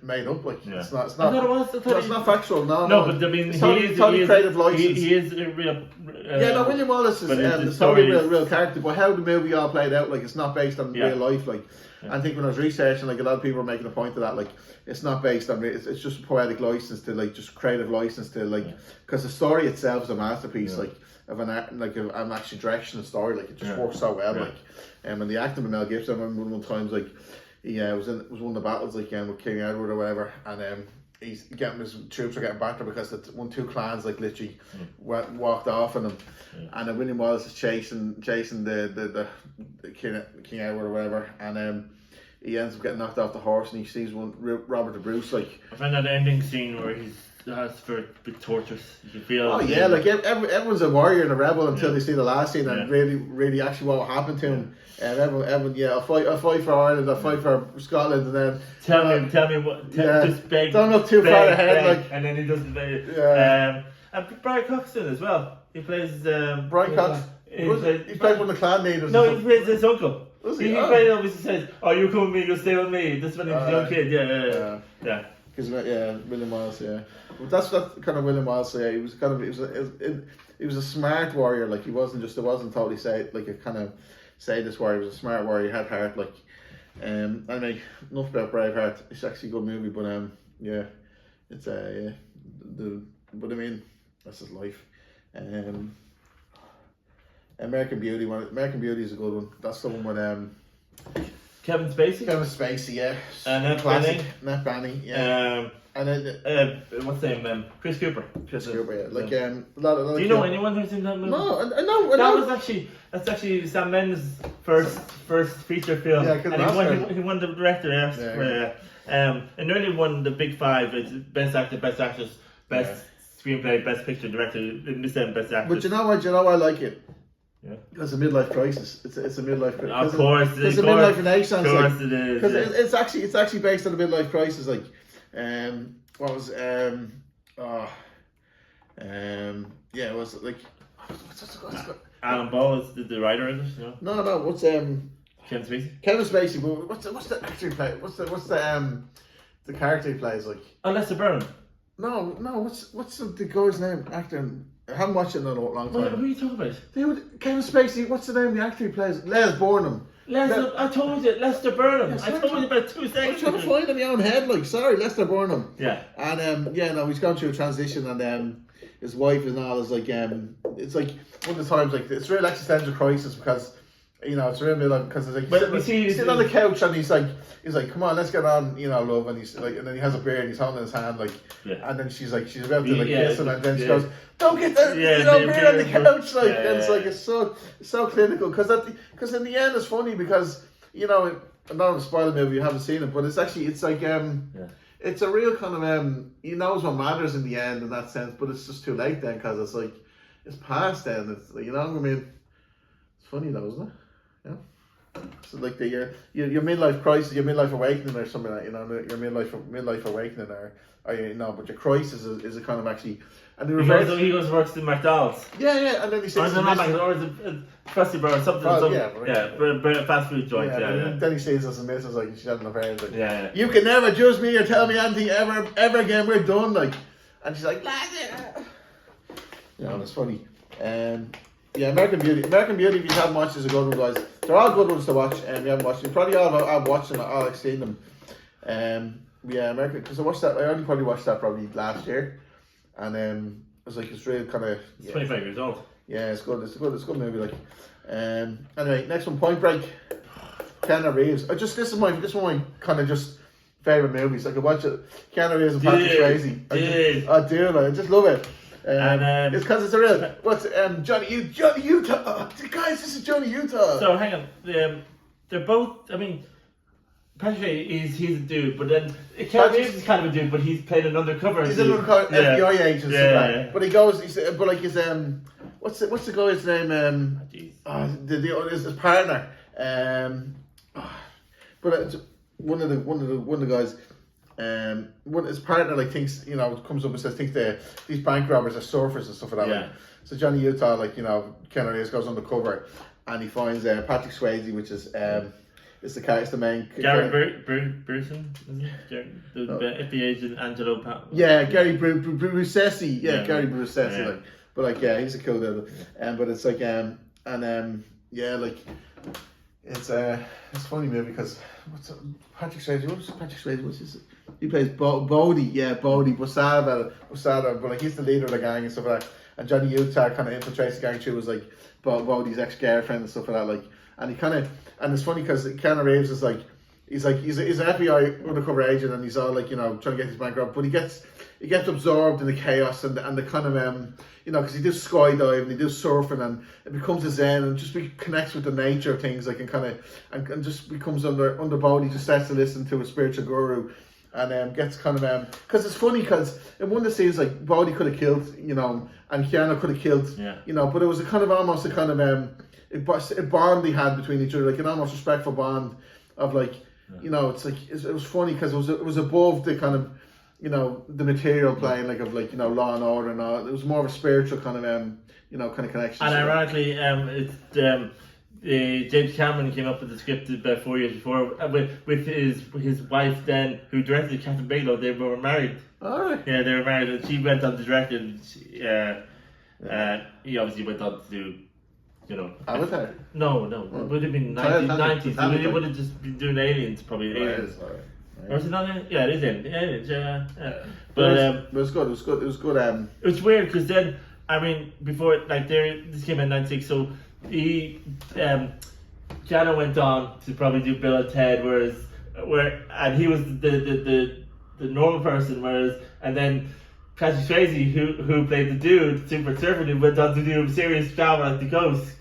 [SPEAKER 1] made up. Like, it's not.
[SPEAKER 2] I thought it was.
[SPEAKER 1] It's not factual. No,
[SPEAKER 2] but I mean,
[SPEAKER 1] it's totally creative license.
[SPEAKER 2] He is a real.
[SPEAKER 1] William Wallace is totally real character. But how the movie all played out, like, it's not based on real life. Like, I think when I was researching, like, a lot of people were making a point of that. Like, it's not based on. It's just a poetic license to, like, just creative license to, like, because the story itself is a masterpiece. Like, of an actual direction of story, like, it just works so well, like, and the acting with Mel Gibson, I remember one times, like, he was one of the battles, like, with King Edward or whatever, and his troops were getting battered because two clans, like, literally walked off on him, and then William Wallace is chasing the King Edward or whatever, and he ends up getting knocked off the horse, and he sees Robert the Bruce, like.
[SPEAKER 2] I found that ending scene where he's That's very bit torturous. You can feel.
[SPEAKER 1] Oh yeah, like everyone's a warrior and a rebel until they see the last scene and really actually what happened to him. And everyone, I'll fight for Ireland, I'll fight for Scotland, and then
[SPEAKER 2] tell me what. Just beg.
[SPEAKER 1] Don't look too far ahead, like.
[SPEAKER 2] And then he doesn't.
[SPEAKER 1] Yeah.
[SPEAKER 2] And Brian Coxon as well. He plays.
[SPEAKER 1] Brian Cox. He played one of the clan leaders.
[SPEAKER 2] No, he plays his uncle. He
[SPEAKER 1] played
[SPEAKER 2] always says, "Oh, you come with me, you stay with me." This is when he was a young kid. Yeah.
[SPEAKER 1] Because William Wallace, but that's kind of William Wallace. Yeah, he was kind of he was a smart warrior. Like it wasn't totally like a kind of sadist warrior. He was a smart warrior. He had heart. Like anyway, enough about Braveheart. It's actually a good movie, but it's but I mean that's his life. American Beauty. American Beauty is a good one. That's the one with
[SPEAKER 2] Kevin Spacey.
[SPEAKER 1] Yeah.
[SPEAKER 2] And
[SPEAKER 1] classic. Nat Banny. Yeah.
[SPEAKER 2] And then what's the name? Chris Cooper.
[SPEAKER 1] Chris Cooper. Yeah. Like a lot.
[SPEAKER 2] Do you know anyone who's in that movie?
[SPEAKER 1] No, I know.
[SPEAKER 2] That's actually Sam Mendes' first feature film.
[SPEAKER 1] Yeah,
[SPEAKER 2] and he won the director. And nearly won the big five. It's best actor, best actress, best screenplay, best picture, director, best actor.
[SPEAKER 1] But you know what? I like it.
[SPEAKER 2] Yeah.
[SPEAKER 1] It's a midlife crisis. It's a midlife crisis.
[SPEAKER 2] Of course,
[SPEAKER 1] it's a midlife renaissance.
[SPEAKER 2] Of course, it is.
[SPEAKER 1] Because it's actually based on a midlife crisis. Like, what was it was like what's
[SPEAKER 2] Alan Ball is the writer in this.
[SPEAKER 1] No. What's
[SPEAKER 2] Kevin Spacey.
[SPEAKER 1] Kevin Spacey. But what's the actor play? What's the character he plays like?
[SPEAKER 2] Oh, Lester Burnham.
[SPEAKER 1] No. What's the guy's name? Actor. I haven't watched it in a long time.
[SPEAKER 2] What are you talking about?
[SPEAKER 1] Kevin Spacey, what's the name of the actor he plays? Les Burnham.
[SPEAKER 2] I told you, Lester Burnham. I told you about 2 seconds.
[SPEAKER 1] I'm trying to find in my own head, like, sorry, Lester Burnham.
[SPEAKER 2] Yeah.
[SPEAKER 1] And, he's gone through a transition, and his wife and all is like, it's like, one of the times, like, it's real existential crisis because, it's really like, because it's like, he's sitting on the couch and he's like, come on, let's get on, love, and he's like, and then he has a beer and he's holding his hand, like, and then she's about to like kiss him, and then she goes, don't get that, beer on the couch, like, and it's like, it's so clinical, because in the end it's funny because, I'm not going to spoil the movie, you haven't seen it, but it's like, it's a real kind of, he knows what matters in the end in that sense, but it's just too late then, because it's like, it's past then, it's, what I mean, it's funny though, isn't it? Yeah. So like your midlife crisis, your midlife awakening or something like that, your midlife awakening or but your crisis is a kind of actually, and the reverse.
[SPEAKER 2] He goes works in McDonald's.
[SPEAKER 1] Yeah, and then he says,
[SPEAKER 2] or is it Krusty Burger, something, fast food joint.
[SPEAKER 1] And then he says this and misses like she's having a affair. Like,
[SPEAKER 2] you
[SPEAKER 1] can never judge me or tell me anything ever again. We're done. Like, and she's like, and it's funny. American Beauty. If you haven't watched, is a good one, guys. They're all good ones to watch, and we haven't watched them. Probably all I've watched them. All I've seen them. American, because I watched that. I only probably watched that probably last year, and it was like it's really kind of.
[SPEAKER 2] It's 25 years old.
[SPEAKER 1] Yeah, it's good. It's a good movie. Like, anyway, next one, Point Break. Keanu Reeves. This is one of my kind of just favorite movies. I could watch it. Keanu Reeves and Patrick Swayze. I just love it. It's because it's a real. Johnny Utah. Guys, this is Johnny Utah.
[SPEAKER 2] So hang on. They're both. I mean, Patrick he's a dude, but then Keanu Reeves is kind of a dude, but he's played an undercover.
[SPEAKER 1] He's an undercover FBI agent. Yeah. But he goes. But like his what's the guy's name? His partner. But one of the guys. His partner like thinks comes up and says these bank robbers are surfers and stuff like that. Like. So Johnny Utah Keanu Reeves goes undercover and he finds Patrick Swayze, which is the main
[SPEAKER 2] Gary Brewson, the FBI agent Angelo.
[SPEAKER 1] Gary Brucesi. Gary Brucesi. But he's a cool dude. But it's like it's a funny movie because Patrick Swayze. He plays Bodie. Yeah, Bodie. But sad about it. But he's the leader of the gang and stuff like that. And Johnny Utah kind of infiltrates the gang through was Bodie's ex-girlfriend and stuff like that. And it's funny because Keanu Reeves is he's an FBI undercover agent and he's all trying to get his bank robbed, but he gets absorbed in the chaos and the kind of because he does skydiving and he does surfing and it becomes a zen and just connects with the nature of things and just becomes under Bodhi, just starts to listen to a spiritual guru and gets kind of because it's funny because in one of the scenes like Bodhi could have killed, you know, and Keanu could have killed, you know, but it was a kind of almost a kind of a bond they had between each other, like an almost respectful bond of like, you know, it's like it was funny because it was above the kind of, you know, the material plane like of like, you know, Law and Order and all. It was more of a spiritual kind of you know, kind of connection.
[SPEAKER 2] And ironically, it's James Cameron came up with the script about 4 years before with his wife then, who directed Captain Bigelow. They were married.
[SPEAKER 1] Oh, right.
[SPEAKER 2] Yeah, they were married, and she went on to direct it. He obviously went on to do, you know.
[SPEAKER 1] Avatar?
[SPEAKER 2] No, it would have been 1990s. It would have just been doing Aliens, probably. Aliens. Or is it not? Yeah, it is Aliens. Yeah. But
[SPEAKER 1] it was good. It was good.
[SPEAKER 2] It was weird because then, I mean, before this came out in '96, so he Keanu went on to probably do Bill and Ted, and he was the normal person, and then Patrick Swayze, who played the dude, Super Surfer, who went on to do serious drama like the Ghost.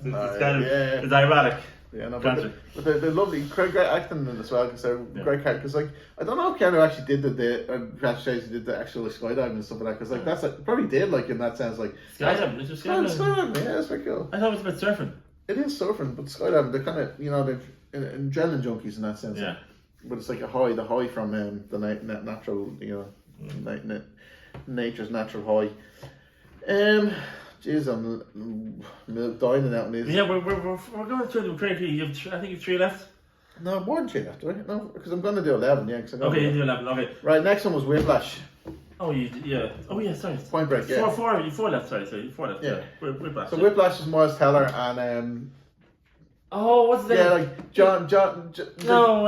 [SPEAKER 2] It's ironic.
[SPEAKER 1] Yeah, no, but they're lovely, great acting in it as well, because they're great characters. Because like, I don't know if Keanu actually did Patrick Swayze did the actual like, skydiving and stuff like that. Because like that's like, probably did like in that sense like
[SPEAKER 2] skydiving. It's just skydiving.
[SPEAKER 1] Yeah, that's very cool.
[SPEAKER 2] I thought it was about surfing.
[SPEAKER 1] It is surfing, but skydiving they're kind of, you know, they're adrenaline junkies in that sense.
[SPEAKER 2] Yeah.
[SPEAKER 1] But it's like the high from the natural, you know, nature's natural high. Jeez, I'm dying out on these.
[SPEAKER 2] Yeah, we're going through them quickly. I think you've 3 left.
[SPEAKER 1] No, more than 3 left, right? No, because I'm going to do 11. Yeah.
[SPEAKER 2] Okay, you do 11. Okay.
[SPEAKER 1] Right, next one was Whiplash.
[SPEAKER 2] Oh, yeah. Oh, yeah. Sorry.
[SPEAKER 1] Point Break. Yeah.
[SPEAKER 2] Four left. Sorry. 4 left. Yeah. Whiplash.
[SPEAKER 1] So Whiplash is Miles Teller and
[SPEAKER 2] Oh, what's his name?
[SPEAKER 1] Yeah, like John.
[SPEAKER 2] No,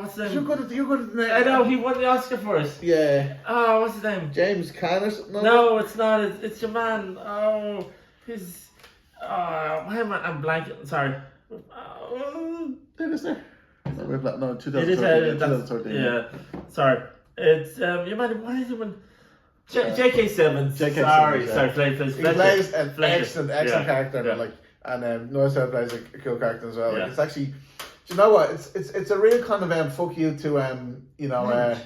[SPEAKER 2] what's his name?
[SPEAKER 1] You're good at the name.
[SPEAKER 2] I know, he won the Oscar for it.
[SPEAKER 1] Yeah.
[SPEAKER 2] Oh, what's his name?
[SPEAKER 1] James Caan or something?
[SPEAKER 2] No, it's not. It's your man. Oh, his. Why am I'm blanking? Sorry.
[SPEAKER 1] It is there. No, 2013.
[SPEAKER 2] It is 2013. Yeah. Sorry. It's your man. What is it when? J.K. Simmons. Sorry.
[SPEAKER 1] He plays an excellent character. Yeah. Like. And Noah South plays a cool character as well. Like, it's actually, do you know what? It's a real kind of fuck you to you know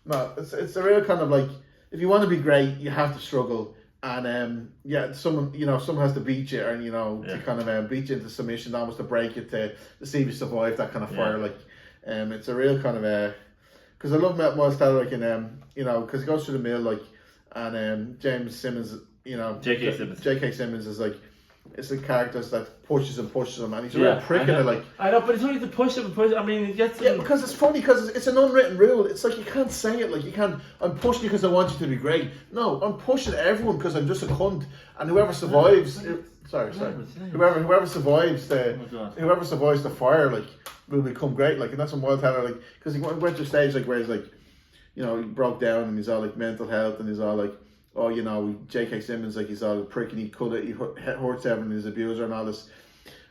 [SPEAKER 1] no, it's a real kind of like, if you want to be great, you have to struggle, and someone has to beat you, and you know to kind of beat you into submission, almost to break you to see if you survive that kind of fire. Like it's a real kind of because I love Miles Teller, like in you know, because he goes through the mill like, and James Simmons, you know, J.K. Simmons is like. It's the characters that pushes him, and he's a real prick in it. Like
[SPEAKER 2] I know, but it's only to push him. I mean, it gets
[SPEAKER 1] him. Yeah, because it's funny because it's an unwritten rule. It's like you can't say it. Like you can't. I'm pushing you because I want you to be great. No, I'm pushing everyone because I'm just a cunt. And whoever survives, sorry. Whoever survives the fire, like will become great. Like, and that's what Miles Teller, like, because he went to a stage like where he's like, you know, he broke down and he's all like mental health and he's all like. Oh, you know, J.K. Simmons, like, he's all a prick and he hurts everyone, his abuser and all this.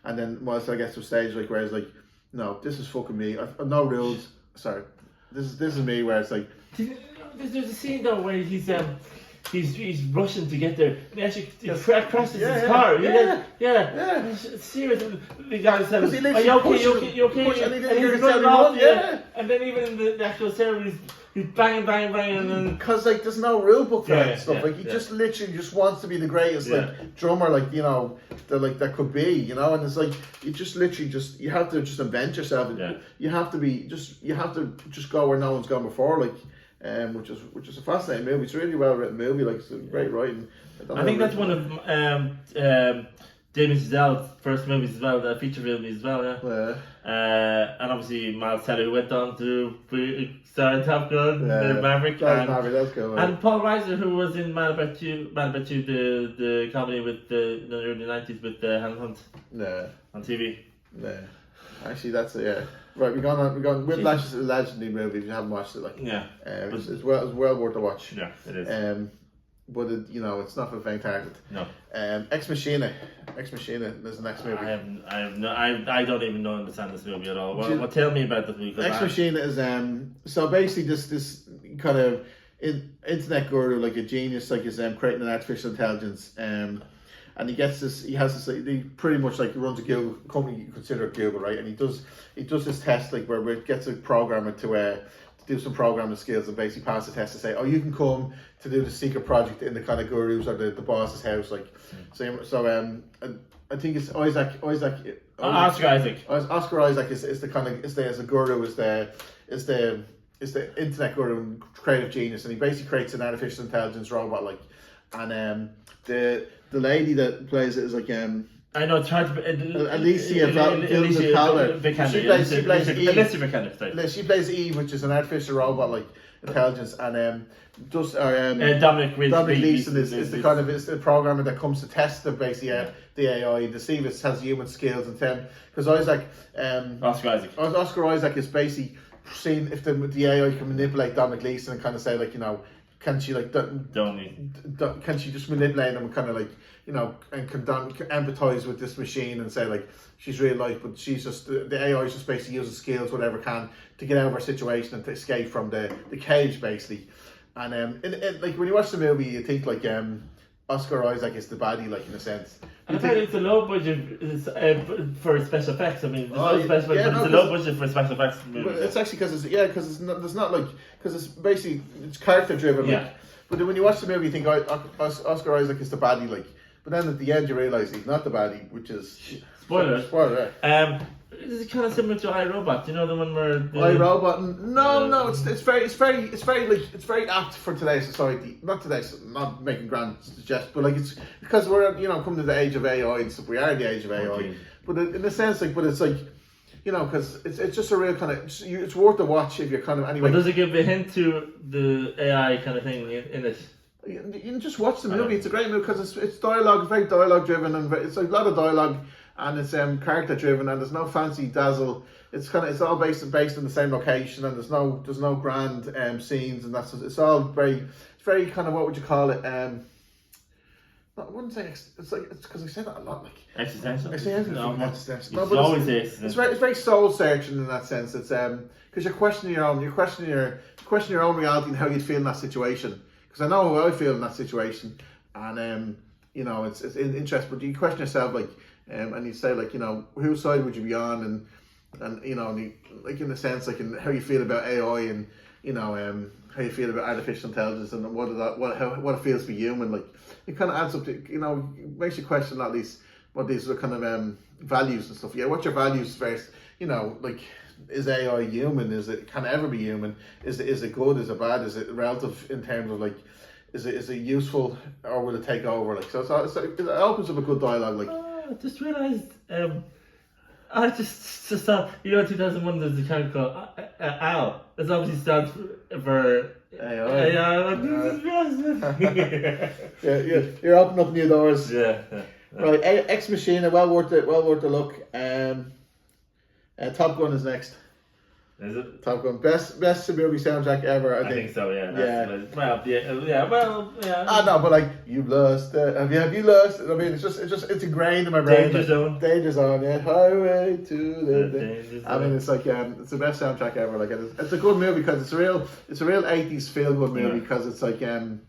[SPEAKER 1] And then Miles Teller gets to a stage, like, where he's like, no, this is fucking me. I've no rules. Sorry. This is me, where it's like...
[SPEAKER 2] There's a scene, though, where he's rushing to get there. And he actually crashes his car. Yeah. Seriously. The guy said, are you okay? And he's running off, And then even in the actual ceremony, he's banging, and then...
[SPEAKER 1] Because, like, there's no rule book for that stuff. Like, he just literally just wants to be the greatest, like, drummer, like, you know, that could be, you know? And it's like, you just literally you have to just invent yourself. You have to just go where no one's gone before, like, which is a fascinating movie. It's a really well written movie, like, it's great writing.
[SPEAKER 2] I think that's one of Damien Chazelle's first movies as well, the feature movies as well, and obviously Miles Teller, who went on to star in Top Gun, Maverick,
[SPEAKER 1] that's cool,
[SPEAKER 2] and Paul Reiser, who was in Man About You, the comedy with in the early 90s with Helen Hunt on TV.
[SPEAKER 1] Yeah, actually that's Right, we're going. Whiplash is a legendary movie. If you haven't watched it, like it's well worth a watch.
[SPEAKER 2] Yeah, it is.
[SPEAKER 1] But you know, it's not for the faint-hearted.
[SPEAKER 2] No.
[SPEAKER 1] Ex Machina is the next movie.
[SPEAKER 2] I don't even understand this movie at all. Well, tell me about this movie.
[SPEAKER 1] Ex Machina is so basically this kind of internet guru, like a genius, like is creating an artificial intelligence. And he has this. He pretty much like runs a Google company. You consider it Google, right? And he does this test like where it gets a programmer to do some programming skills and basically pass the test to say, oh, you can come to do the secret project in the kind of guru's or the boss's house, like. I think it's
[SPEAKER 2] Oscar Isaac.
[SPEAKER 1] Oscar Isaac is the kind of as a guru is the internet guru and creative genius, and he basically creates an artificial intelligence robot, like, and the lady that plays it is like
[SPEAKER 2] I know it's hard to
[SPEAKER 1] Alicia Vikander. She plays Eve, which is an artificial robot like intelligence, and
[SPEAKER 2] Dominic
[SPEAKER 1] Gleeson is the kind of is the programmer that comes to test the basically the AI to see if it has human skills, and because Oscar Isaac is basically seeing if the AI can manipulate Dominic Gleeson and kind of say, like, you know, can she like can she just manipulate him and kind of like, you know, and can empathize with this machine and say, like, she's real life, but she's just the AI is just basically using skills whatever can to get out of her situation and to escape from the cage basically. And like when you watch the movie, you think like Oscar Isaac is the baddie, like, in a sense.
[SPEAKER 2] I think it's a low budget for special effects. I mean, it's a low budget for special effects.
[SPEAKER 1] It's actually because it's basically it's character driven.
[SPEAKER 2] Yeah.
[SPEAKER 1] Like, but when you watch the movie, you think Oscar Isaac is the baddie, like. But then at the end, you realise he's not the baddie, which is
[SPEAKER 2] spoiler.
[SPEAKER 1] Is
[SPEAKER 2] it kind of similar to iRobot? Do you know the one where
[SPEAKER 1] iRobot? No, it's very apt for today's society. Not making grand suggestions, but like it's because we're coming to the age of AI and stuff. We are the age of AI,
[SPEAKER 2] okay.
[SPEAKER 1] But in a sense, like, but it's like, because it's just a real kind of it's worth the watch if you're kind of anyway.
[SPEAKER 2] But does it give a hint to the AI kind of thing in it?
[SPEAKER 1] You can just watch the movie. It's a great movie because it's dialogue, it's very dialogue driven, and it's a lot of dialogue, and it's character driven, and there's no fancy dazzle. It's all based in the same location, and there's no grand scenes, and it's all very kind of, what would you call it? I wouldn't say it's because I say that a lot, like
[SPEAKER 2] existential.
[SPEAKER 1] I say everything existential. No,
[SPEAKER 2] but always
[SPEAKER 1] it's very soul searching in that sense. It's because you're questioning your own reality and how you'd feel in that situation. Because I know how I feel in that situation, and it's interesting. But you question yourself, like, and you say, like, whose side would you be on, and like, in a sense, like, in how you feel about AI, and how you feel about artificial intelligence, and what it feels to be human. Like, it kind of adds up to makes you question at least what these are kind of values and stuff. Yeah, what's your values first? Like, is AI human? Can it ever be human? Is it good? Is it bad? Is it relative in terms of, like, is it useful, or will it take over? Like, so it opens up a good dialogue. Like,
[SPEAKER 2] I just realised, I just thought, 2001 there's a character called Al. That's obviously stands for AI.
[SPEAKER 1] Yeah, you're opening up new doors.
[SPEAKER 2] Yeah.
[SPEAKER 1] Right, Ex Machina, well worth the look. Top Gun is next.
[SPEAKER 2] Is it?
[SPEAKER 1] Top Gun, best movie soundtrack ever. I think
[SPEAKER 2] so. Yeah.
[SPEAKER 1] No, but like, you've lost. Have you lost? I mean, it's ingrained in my brain. Danger Zone. Yeah. Highway to the Danger Zone. I mean, it's like it's the best soundtrack ever. Like, it's a good movie because it's a real 80s feel good movie, because it's like the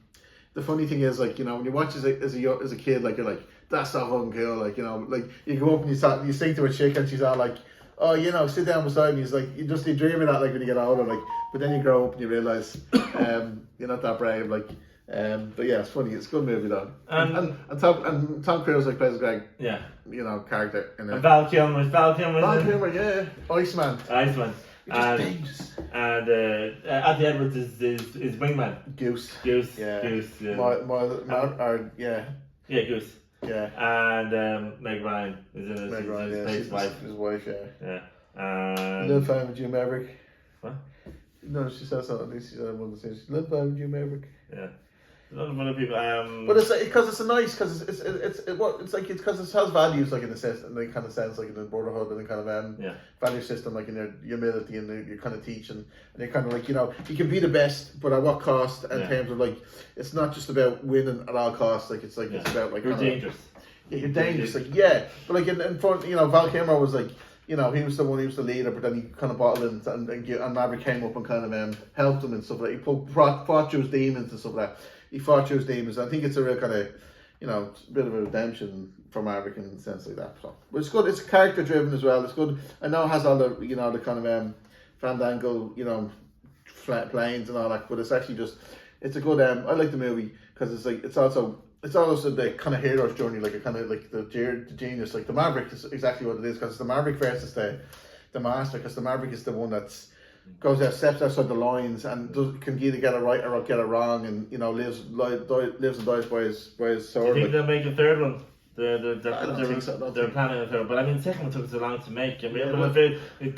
[SPEAKER 1] funny thing is, like, when you watch as a kid, like, you're like, that's so fucking cool. Like, like, you go up and you sing to a chick and she's all like, oh, sit down beside me. It's like, you dream of that, like, when you get older, like, but then you grow up and you realise you're not that brave, like, but yeah, it's funny. It's a good movie though. And Tom Cruise, like, plays a great character in it.
[SPEAKER 2] And Val Kilmer,
[SPEAKER 1] yeah, Iceman.
[SPEAKER 2] And Anthony Edwards is wingman.
[SPEAKER 1] Goose. Yeah.
[SPEAKER 2] Goose. Goose.
[SPEAKER 1] Yeah.
[SPEAKER 2] And Meg Ryan is in it. His wife.
[SPEAKER 1] His wife,
[SPEAKER 2] yeah.
[SPEAKER 1] Little fan of Jim Maverick.
[SPEAKER 2] What?
[SPEAKER 1] No, she says something. At least she said one of the things. Little fan of Jim Maverick.
[SPEAKER 2] Yeah. A lot of other people.
[SPEAKER 1] But it's because it's a nice, because it's because it has values, like, in a sense, in the kind of sense, like, in the brotherhood and the kind of value system, like, in your humility and your kind of teaching, and you're kind of like, you can be the best, but at what cost? In terms of, like, it's not just about winning at all costs. Like, it's like it's about, like,
[SPEAKER 2] you're dangerous.
[SPEAKER 1] You're dangerous. Like, but like in front, Val Kilmer was like, he was the leader, but then he kind of bottled it, and Maverick came up and kind of helped him and stuff like that. He fought through his demons and stuff like that. He fought through his demons. I think it's a real kind of, a bit of a redemption for Maverick in a sense like that. So, but it's good. It's character driven as well. It's good. I know it has all the, the kind of Fandango, planes and all that, but it's actually just, it's a good. I like the movie because it's also the kind of hero's journey, like a kind of like the genius, like the Maverick is exactly what it is, because it's the Maverick versus the Master, because the Maverick is the one that's goes out, steps outside the lines, and can either get it right or get it wrong, and lives and dies by his sword.
[SPEAKER 2] Do you think they'll make a third one? They're planning a third, but I mean, the second one took so long to make. I mean, but if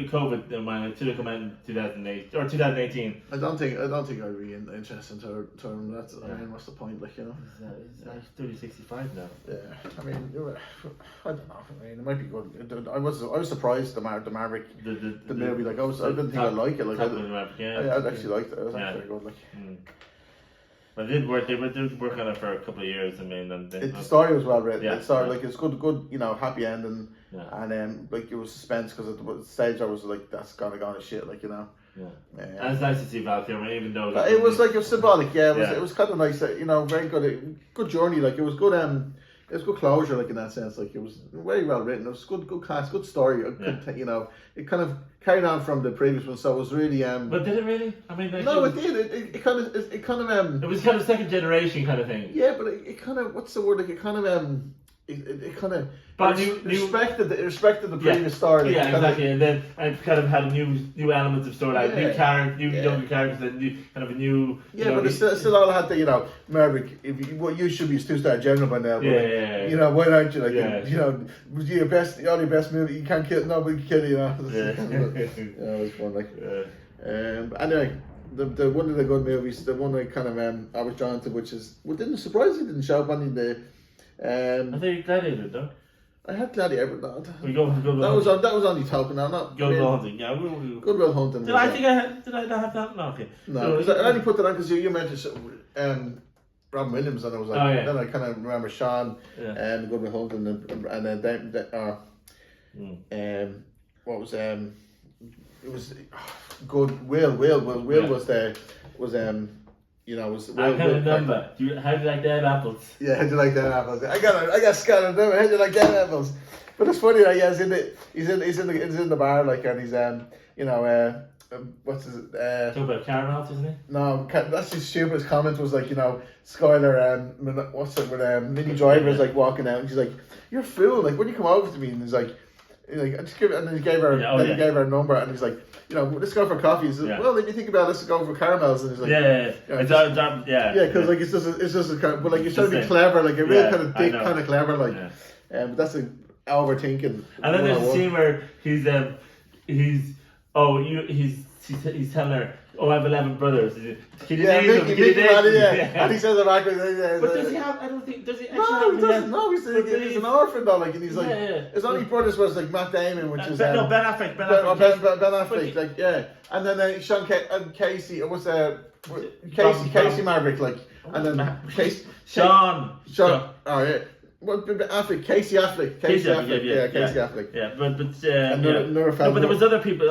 [SPEAKER 2] COVID in mind, it should have come out in 2008 or 2018.
[SPEAKER 1] I don't think I'd be interested in term. That's I mean, what's the point? Like
[SPEAKER 2] It's like 3065 now.
[SPEAKER 1] Yeah, I mean, I don't know. I mean, it might be good. I was surprised the Maverick, the movie. Like I didn't think I'd like it. Like I actually liked it. It was actually very good. Like.
[SPEAKER 2] But they did work on it for a couple of years. I mean, and
[SPEAKER 1] the story was well written.
[SPEAKER 2] Yeah,
[SPEAKER 1] the story, like it's good, happy ending, and like it was suspense, because at the stage I was like, that's gonna go to shit, like
[SPEAKER 2] Yeah. And it's nice to see Val Kilmer, even though
[SPEAKER 1] it was symbolic. Yeah, it was kind of nice. Very good journey. Like it was good. It was good closure, like in that sense. Like it was very well written. It was good cast, good story. It kind of carried on from the previous one, so it was really.
[SPEAKER 2] But did it really? I mean,
[SPEAKER 1] no, it did. It kind of.
[SPEAKER 2] It was kind of second generation kind of thing.
[SPEAKER 1] Yeah, but it kind of. What's the word? Like it kind of. It kind of.
[SPEAKER 2] But
[SPEAKER 1] respected the previous story.
[SPEAKER 2] Yeah, exactly. And then I kind of had new elements of story, like new younger characters, and a new.
[SPEAKER 1] Yeah, but it still all had the Maverick. What you should be a 2-star general by now. But why aren't you your best movie? You can't kill nobody. Can kill you. It was fun. Like, anyway, the one of the good movies, the one I kind of I was drawn to, which is surprisingly didn't show up on the.
[SPEAKER 2] I think Gladiator, though.
[SPEAKER 1] I had Gladiator, but no.
[SPEAKER 2] We go
[SPEAKER 1] that was only token. Now, not
[SPEAKER 2] Good Will Hunting. Yeah,
[SPEAKER 1] Good Will Hunting.
[SPEAKER 2] Did I not have that? No, okay.
[SPEAKER 1] No, I only put that on because you mentioned Robin Williams, and I was like, then I kind of remember Sean and Good Will Hunting, and then what was it was Good Will was
[SPEAKER 2] I can't remember. How do you like them apples?
[SPEAKER 1] Yeah, how do you like them apples? I got scattered them. How do you like them apples? But it's funny, like, he's in the bar, like, and he's what's his
[SPEAKER 2] talk about caramels, isn't he?
[SPEAKER 1] No, that's his stupidest comment was like, Skylar what's it with Minnie Driver is like walking out, and she's like, "You're a fool! Like, when you come over to me," and he's like, I just give it, and then he gave her a number, and he's like, let's go for coffee. He's like, well, if you think about it, let's go for caramels, and he's like, because like it's just a kind of, but like you're trying to be clever, like a real kind of dick, kind of clever, like, but that's overthinking.
[SPEAKER 2] And then there's a scene where he's telling her, "Oh, I have 11 brothers." Can you name them?
[SPEAKER 1] And he says it backwards.
[SPEAKER 2] But does he have? I don't think. Does he?
[SPEAKER 1] No, he doesn't. No, he's an orphan though. Like, and he's like, his only brothers was like Matt Damon, which is
[SPEAKER 2] Ben Affleck. Ben
[SPEAKER 1] Affleck, like, and then Sean Casey. What's Casey Maverick, like, and then
[SPEAKER 2] Sean.
[SPEAKER 1] Oh yeah. Well, Affleck, Casey Affleck. Casey Affleck.
[SPEAKER 2] Yeah, but there was other people,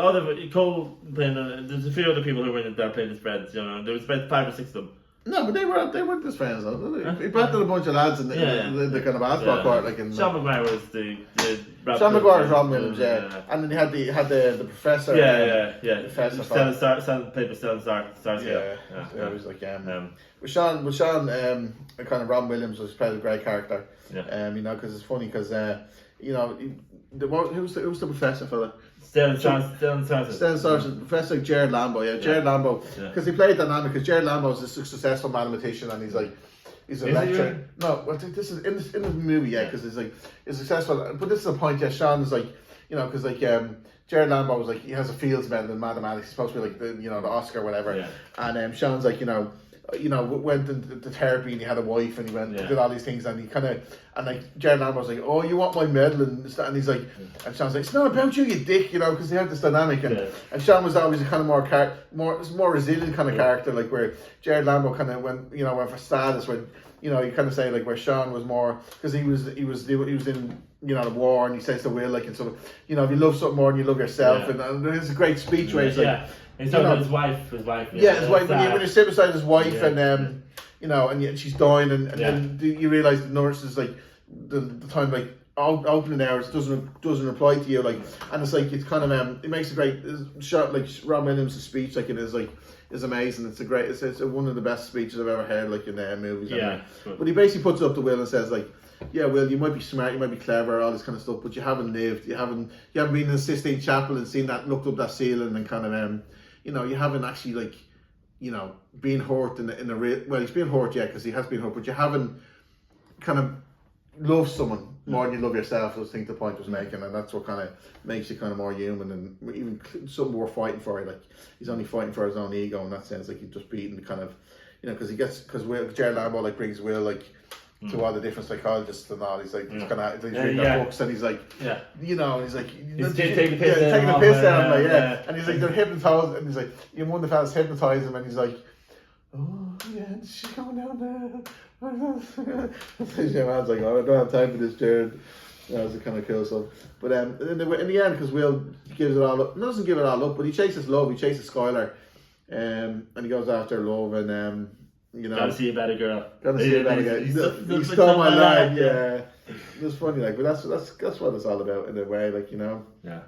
[SPEAKER 2] Cole playing. There's a few other people who were in there playing his friends. There was about 5 or 6 of them.
[SPEAKER 1] No, but they weren't his friends though. He brought in a bunch of lads in the kind of basketball court, like in.
[SPEAKER 2] Sean McGuire was the
[SPEAKER 1] Sean McGuire was Robin Williams, and then he had the professor.
[SPEAKER 2] The professor. Played with Stellan Skarsgård.
[SPEAKER 1] It was like with Sean, kind of Robin Williams was played a great character. Because it's funny because who's the professor fella?
[SPEAKER 2] Stellan Skarsgård.
[SPEAKER 1] Professor Jared Lambo, Jared Lambo, because he played dynamic. Because Jared Lambo is a successful mathematician, and he's a lecturer. No, well, this is in the movie, because he's successful. But this is the point. Sean is like, because Jared Lambo was like, he has a Fields Medal in mathematics. He's supposed to be like the Oscar or whatever. And Sean's like, went into therapy, and he had a wife, and he went did all these things, and he kind of, and like Jared Lambo was like, "Oh, you want my medal?" And he's like, and Sean's like, "It's not about you, you dick," because they had this dynamic, and Sean was always a kind of more resilient kind of character, like where Jared Lambo kind of went for status, when you kind of say like where Sean was more, because he was in the war, and he says to Will, like, and so if you love something more than you love yourself, and there's a great speech where he's like.
[SPEAKER 2] He's talking about his wife. His wife.
[SPEAKER 1] When you sit beside his wife, and and she's dying, and then you realise the nurse is like the time, like opening hours doesn't apply to you, like, and it's like, it's kind of it makes a great shot, like Rob Williams' speech, like, it is amazing. It's it's one of the best speeches I've ever heard, like, in movies.
[SPEAKER 2] Yeah.
[SPEAKER 1] Anyway. But he basically puts it up to Will and says, like, yeah, Will, you might be smart, you might be clever, all this kind of stuff, but you haven't lived, you haven't been in the Sistine Chapel and seen that, looked up that ceiling and kind of you know, you haven't actually, like, you know, been hurt in a real, well, he's been hurt, yeah, because he has been hurt, but you haven't kind of loved someone more than you love yourself. I think the point was making, and that's what kind of makes you kind of more human, and even something worth fighting for. Like, he's only fighting for his own ego in that sense. Like, he's just beating kind of, you know, because Jared Lambo, like, brings Will, like, to all the different psychologists and all. He's like, he's kind of, he's reading their books, and he's like, you know, he's like,
[SPEAKER 2] he's taking the piss
[SPEAKER 1] down, like, and he's like, they're hypnotized, and he's like, you know, one of the fellas hypnotized him, and he's like, oh yeah, she's coming down there. Your man's like, oh, I don't have time for this, Jared. That was kind of cool stuff. But in the end, because Will gives it all up, doesn't give it all up, but he chases love, he chases Skylar, and he goes after love, and you know,
[SPEAKER 2] gotta see a better girl.
[SPEAKER 1] Gotta see a better girl. He stole my line, yeah. It was funny, like, but that's what it's all about in a way, like, you know.
[SPEAKER 2] Yeah.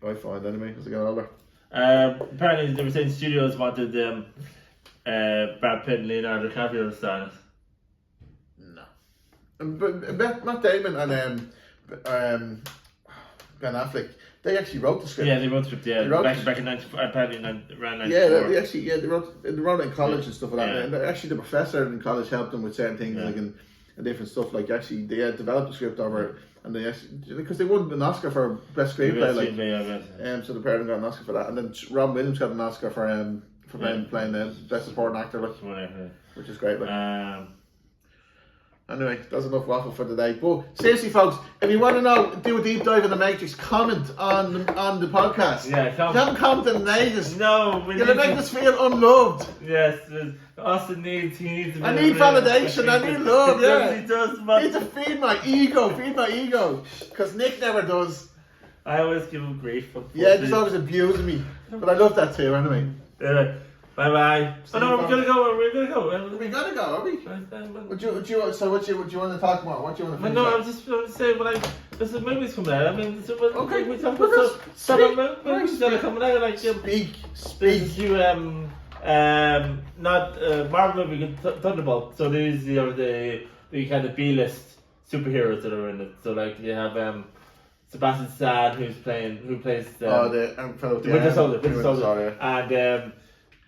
[SPEAKER 1] I find anyway as I get older.
[SPEAKER 2] Apparently, they were saying studios wanted Brad Pitt and Leonardo DiCaprio to star in it.
[SPEAKER 1] No. But Matt Damon and Ben Affleck, they actually wrote the script.
[SPEAKER 2] Yeah, they wrote the script. Yeah, back in apparently around 94.
[SPEAKER 1] Yeah, they actually they wrote it in college and stuff like that. And actually, the professor in college helped them with certain things, like and different stuff. Like, actually, they had developed the script over it, and they actually, because they won an Oscar for best screenplay, like, so the pair of them got an Oscar for that, and then Robin Williams got an Oscar for playing the best supporting actor, like, which is great. Like. Anyway, that's enough waffle for today. But seriously, folks, if you want to know, do a deep dive in the Matrix, comment on the podcast.
[SPEAKER 2] Yeah,
[SPEAKER 1] comment. You haven't commented in ages.
[SPEAKER 2] No,
[SPEAKER 1] you're gonna make us feel unloved.
[SPEAKER 2] Yes, Austin needs.
[SPEAKER 1] I need validation. I need love. Yeah,
[SPEAKER 2] he does.
[SPEAKER 1] I need to feed my ego. Because Nick never does.
[SPEAKER 2] I always give him grief.
[SPEAKER 1] Yeah, he's always abusing me. But I love that too. Anyway.
[SPEAKER 2] Yeah. Bye bye. Oh no, we're gonna go.
[SPEAKER 1] We gotta go, are we? What do you want to talk about? What do you want to?
[SPEAKER 2] No, I was just going to say this is movies coming out. I mean,
[SPEAKER 1] okay.
[SPEAKER 2] We talk about some movies that are coming out. Like
[SPEAKER 1] speak.
[SPEAKER 2] You not Marvel movie, Thunderbolt. So these are the kind of B-list superheroes that are in it. So like you have Sebastian Stan who plays the Winter Soldier,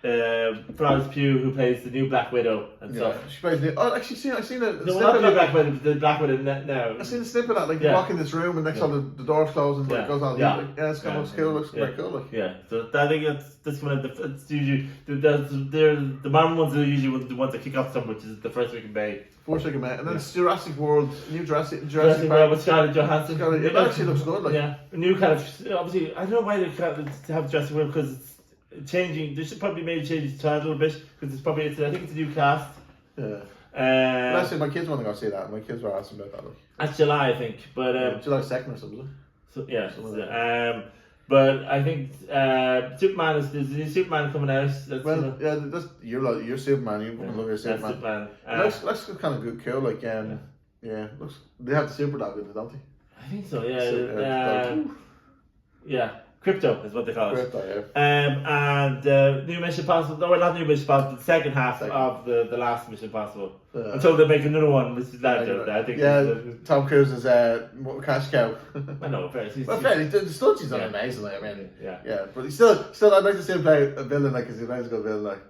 [SPEAKER 2] and Florence Pugh, who plays the new Black Widow and stuff.
[SPEAKER 1] She plays I've seen a snippet.
[SPEAKER 2] The Black Widow now.
[SPEAKER 1] I've seen a snippet of that, like, you walk in this room and next time the door's closed and it goes on. It's kind of cool. Looks quite cool. Like.
[SPEAKER 2] Yeah, so I think that's one of it's usually the Marvel ones are usually the ones that kick off something, which is the first week in May. And then it's Jurassic World, new Jurassic World with Scarlett Johansson.
[SPEAKER 1] It actually looks good. Like.
[SPEAKER 2] Yeah, a new kind of, obviously, I don't know why they have Jurassic World, because it's changing. They should probably maybe change the title a bit, because I think it's a new cast.
[SPEAKER 1] Yeah. Last year my kids want to go see that. My kids were asking about that. Like.
[SPEAKER 2] That's July, I think. But
[SPEAKER 1] July 2nd or something.
[SPEAKER 2] So yeah. But I think Superman there's a new Superman coming out.
[SPEAKER 1] You're Superman. You love your Superman. Looks kind of good, cool. Like looks. They have the super dog in it, don't they?
[SPEAKER 2] I think so. Yeah. Yeah. Crypto is what they call it.
[SPEAKER 1] Crypto, yeah.
[SPEAKER 2] And New Mission Impossible. No, not New Mission Impossible. The second half of the last Mission Impossible. Until they make another one, which is that. I think.
[SPEAKER 1] Yeah, Tom Cruise's cash cow.
[SPEAKER 2] I know, fair.
[SPEAKER 1] The stunts he's done amazingly. I mean, yeah. But he's still, I'd like to see him play a villain, like, because he plays a good villain, like.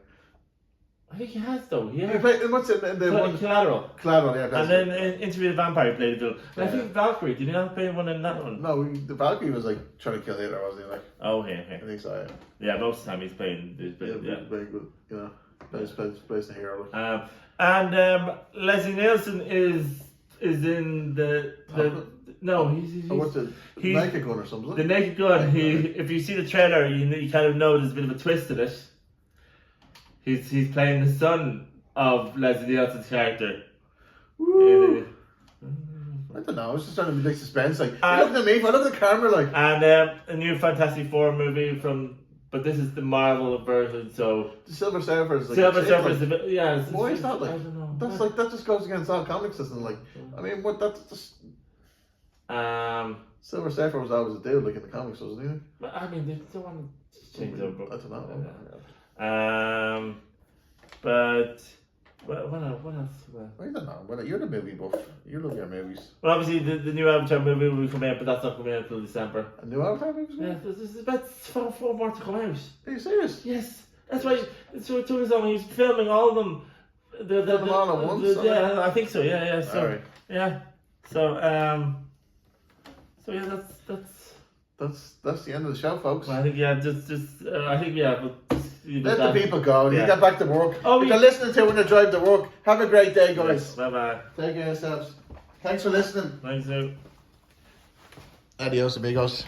[SPEAKER 2] I think he has though. Yeah.
[SPEAKER 1] He played, what's it?
[SPEAKER 2] Collateral.
[SPEAKER 1] Yeah.
[SPEAKER 2] And then in Interview with the Vampire he played a villain. And I think Valkyrie. Did he not play one in that one?
[SPEAKER 1] No, the Valkyrie was like trying to kill Hitler, wasn't he? Like.
[SPEAKER 2] Oh, yeah.
[SPEAKER 1] I think so.
[SPEAKER 2] Yeah, most of the time he's playing.
[SPEAKER 1] Very good. You know, plays the hero. Like.
[SPEAKER 2] And Leslie Nielsen is in the no, he's
[SPEAKER 1] what's the Naked Gun or something?
[SPEAKER 2] The Naked Gun. If you see the trailer, you kind of know there's a bit of a twist in it. He's playing the son of Leslie Nielsen's character.
[SPEAKER 1] Woo. I don't know. I was just trying to be like suspense. Like, look at me. I look at the camera. Like,
[SPEAKER 2] and a new Fantastic Four movie but this is the Marvel version. So
[SPEAKER 1] the Silver Surfer is like.
[SPEAKER 2] Silver Surfer is a bit,
[SPEAKER 1] why is that like?
[SPEAKER 2] I don't know.
[SPEAKER 1] That's like that just goes against all comic system. Like, I mean, what that's just. Silver Surfer was always a dude, like in the comics, wasn't he?
[SPEAKER 2] But I mean, they don't want to change their book.
[SPEAKER 1] I don't know.
[SPEAKER 2] But what else?
[SPEAKER 1] I don't know. Well, you're the movie buff. You love your movies.
[SPEAKER 2] Well, obviously the new Avatar movie will come out, but that's not coming out until December.
[SPEAKER 1] A new Avatar movie?
[SPEAKER 2] Yeah, there's about four more to come out.
[SPEAKER 1] Are you serious?
[SPEAKER 2] Yes, that's why. So it took us long. He's filming all of them.
[SPEAKER 1] Them all at once?
[SPEAKER 2] Yeah, I think so. Yeah. So
[SPEAKER 1] all right.
[SPEAKER 2] yeah. So yeah,
[SPEAKER 1] that's the end of the show, folks.
[SPEAKER 2] Well, I think I think but
[SPEAKER 1] let the people go.
[SPEAKER 2] Yeah.
[SPEAKER 1] You get back to work.
[SPEAKER 2] Oh,
[SPEAKER 1] if you're listening to it when you drive to work, have a great day, guys.
[SPEAKER 2] Yes, bye.
[SPEAKER 1] Take care of yourselves. Thanks for listening.
[SPEAKER 2] Thanks, Sue.
[SPEAKER 1] Adios, amigos.